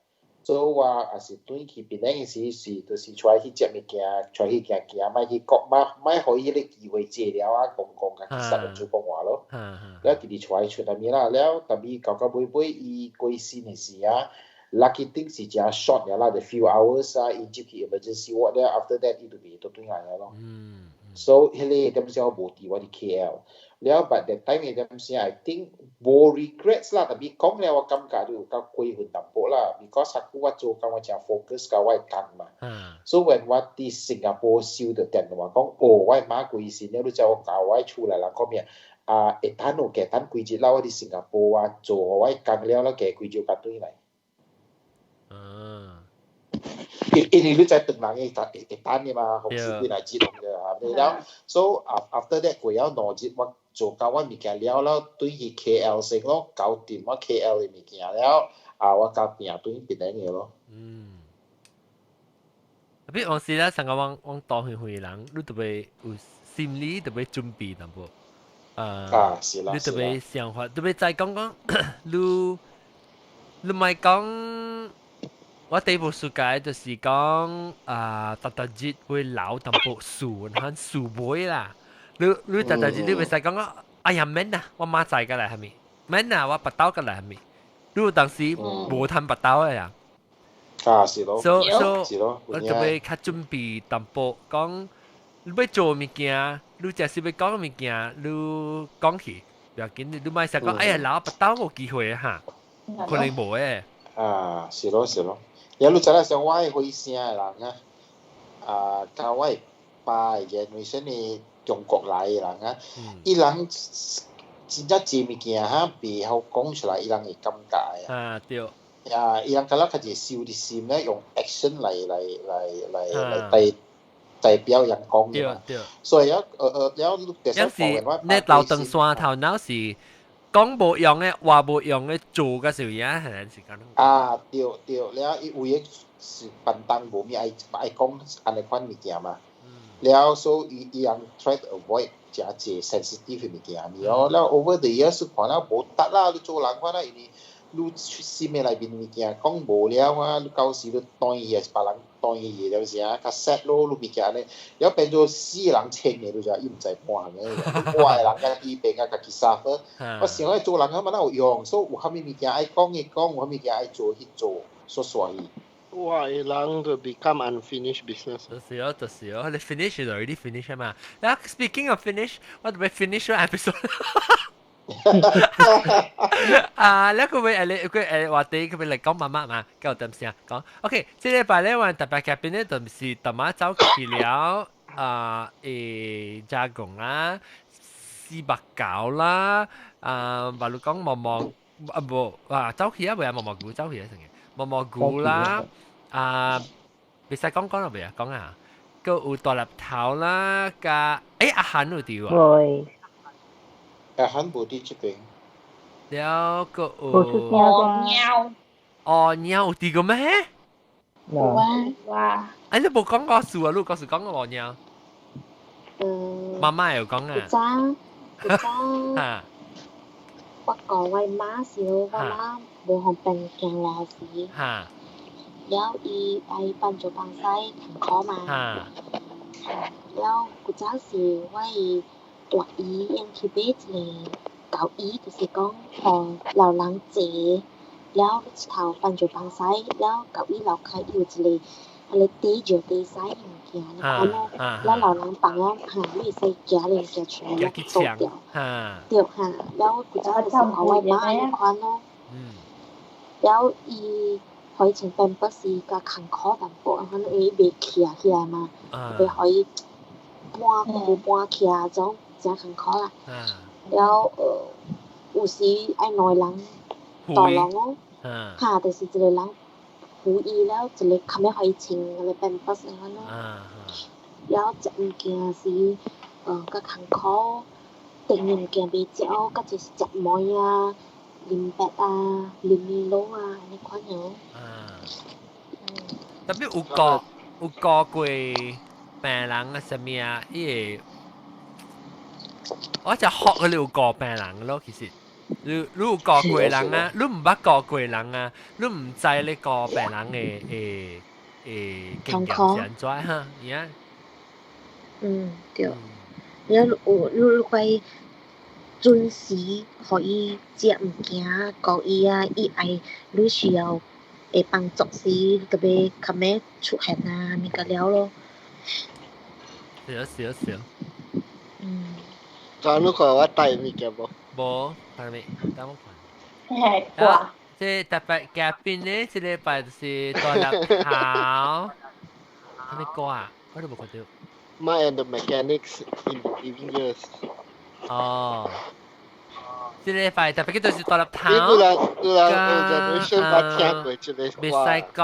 所以我也是對去邊個時就是出來去食物件，出來去行，莫去講，莫互伊個機會借了啊，講甲其實就講話咯。了佢哋出來出嚟面啦，了特別到尾伊過身嘅時啊 ，lucky thing 是真 short 啦，the few hours 啊，伊入去 emergency ward 了 ，after that 伊就未到對眼嘅咯。So 迄個點先我無佇我哋 KL。了 but that time 點先 I think 無 regrets 啦，特別講了我感覺都有較過分淡薄啦 ，because 下久我做工我真 focus 甲我嘅工嘛。So when 我佇新加坡收到電話講，我媽過身了，你叫我教我厝內人講咩？會等幾日啦，我佇新加坡啊做我嘅工了，加幾日甲對來。因為你在等人會等嘅嘛，紅事幾來接紅嘅，了 so after that 過咗2日我。做到我物件了了，對去 KL 先咯，搞掂我 KL 嘅物件了，我交病對邊個嘅咯。特別我時咧成個往當去人，你特別有心理特別準備淡薄。是啦。你特別想法，特別再講，你咪講，我第一部書解就是講特日會老淡薄樹，很樹妹啦。你特日你咪使講哎呀免啊，我媽仔個嚟係咪？免啊，我不到個嚟係咪？你当時無趁拔刀嘅呀？是咯，是咯，我特別較準備淡薄講，你要做物件，你假使要講物件，你講去，不要緊，你咪成講，哎呀，攞拔刀冇機會嚇，可能冇誒。是咯是咯，有你知啦，像我會聲嘅人啊，教我爸嘅 generation 嘅中國來嘅人啊，伊人真正做物件哈，背後講出來，伊人會尷尬啊。對。伊人覺得佢哋笑啲心咧，用 action 嚟代表人講嘅嘛。所以有時你老登山頭腦是講冇用嘅，話冇用嘅，做嘅時候嘢係陣時間。對，แล้ว伊為是笨蛋無咩愛講安尼款物件嘛。แล้ว所以伊人 try to avoid 真係 sensitive 嘅物件。แล้ว over the years 看到冇得啦，你做人看到你心嘅內邊物件講無了啊，你到時你當伊係別人當伊嘢了時啊，較 sad 咯，你物件咧，然後變做死人清嘅，你就伊唔知半嘅，我係人家醫病啊，家己 suffer， 我想咧做人咁哪有用，所以有蝦米物件愛講嘅講，有蝦米物件愛做去做，所以。哇！人就 become unfinished business。就是哦，你 finish is already finish 嘛。嗱 ，speaking of finish，我哋 finish 個 episode。แล้วก็ว่าตีก็เป็น嚟講媽媽嘛，跟住等先講。OK， 這禮拜咧我特別嘉賓咧就是特馬走去了加工啦、絲白餃啦，話你講毛毛走去啊，唔係毛毛菇走去啊，成日毛毛菇啦，別使講啦未啊？講啊，個有大粒頭啦，加阿韓有啲喎。อาหารบุตรที่เป็นแล้วก็鳥啲個咩？哇！哎，你冇講過數啊？你嗰時講過鳥？媽媽有講啊。古早我講為媽時候，我媽冇學笨鏡老師。แล้วอีไอปันจุบันไส้ขังคอมาแล้วกูเจ้าสิว่าตัวอียังคิดเบสเลยเก่าอีก็สิก้องพอเราล้างเจแล้วเท้าปันจุบันไส้แล้วเก่าอีเราใครอยู่ทะเลอะไรตีเจียวตีไส้อย่างเงี้ยนะคะแล้วเราล้างปังแล้วหาวิใส่แกเลยแกช่วยแล้วตกเดี่ยวหาแล้วกูเจ้าจะสิเอาไว้มาในควันเนาะแล้วอี可以前邊不是個坎坷淡薄，可能會被起來嘛，會可以搬起來種真坎坷啦。แล้ว有時愛內人大人哦，嚇，就是一個人หูอีแล้ว一個冚咩可以前個邊不是可能，แล้ว隻物件是個坎坷，定物件比較，個就是隻梅啊。林北啊，林米羅啊，呢款樣。特別有過病人啊，什麼啊？我就學佢哋有過病人咯，其實你有過過人啊，你唔捌過過人啊，你唔知你過病人嘅經驗是安怎哈？對。然後你會。準時可以接物件，交伊啊，伊愛你需要會幫助時，特別較咩出現啊，咪個了咯。是。再你看我帶物件無？無，睇未？等我看。係啩？即特別嘉賓咧，這禮拜就是大粒頭，係咪歌啊？我都冇看到。My and the Mechanics in the Living Years。哦，即係快特別嗰就是大粒頭，別使講，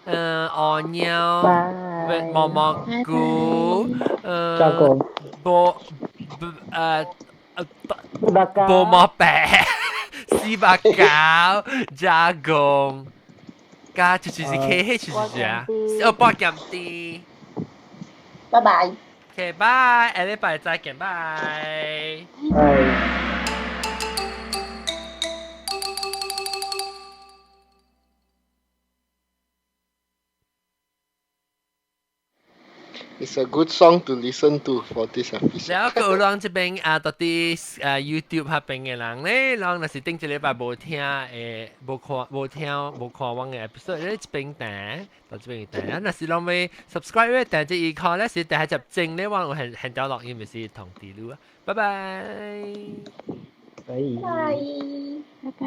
鵝鳥，毛毛菇，波毛白，絲白餃，炸貢，加就是就是啊，波鹹啲，拜拜。Okay, bye. 下禮拜再見 ，bye。你 It's a good song to listen to for this episode. แล้วก็ลอง这边到底YouTube 那边嘅人咧，ลอง若是顶一礼拜无听无看我嘅 episode 咧，这边等到这边等，若是攏要 subscribe 咧，但係看咧是第一集正咧，我有很掉落，因為是同地路啊，拜拜。可以。拜拜。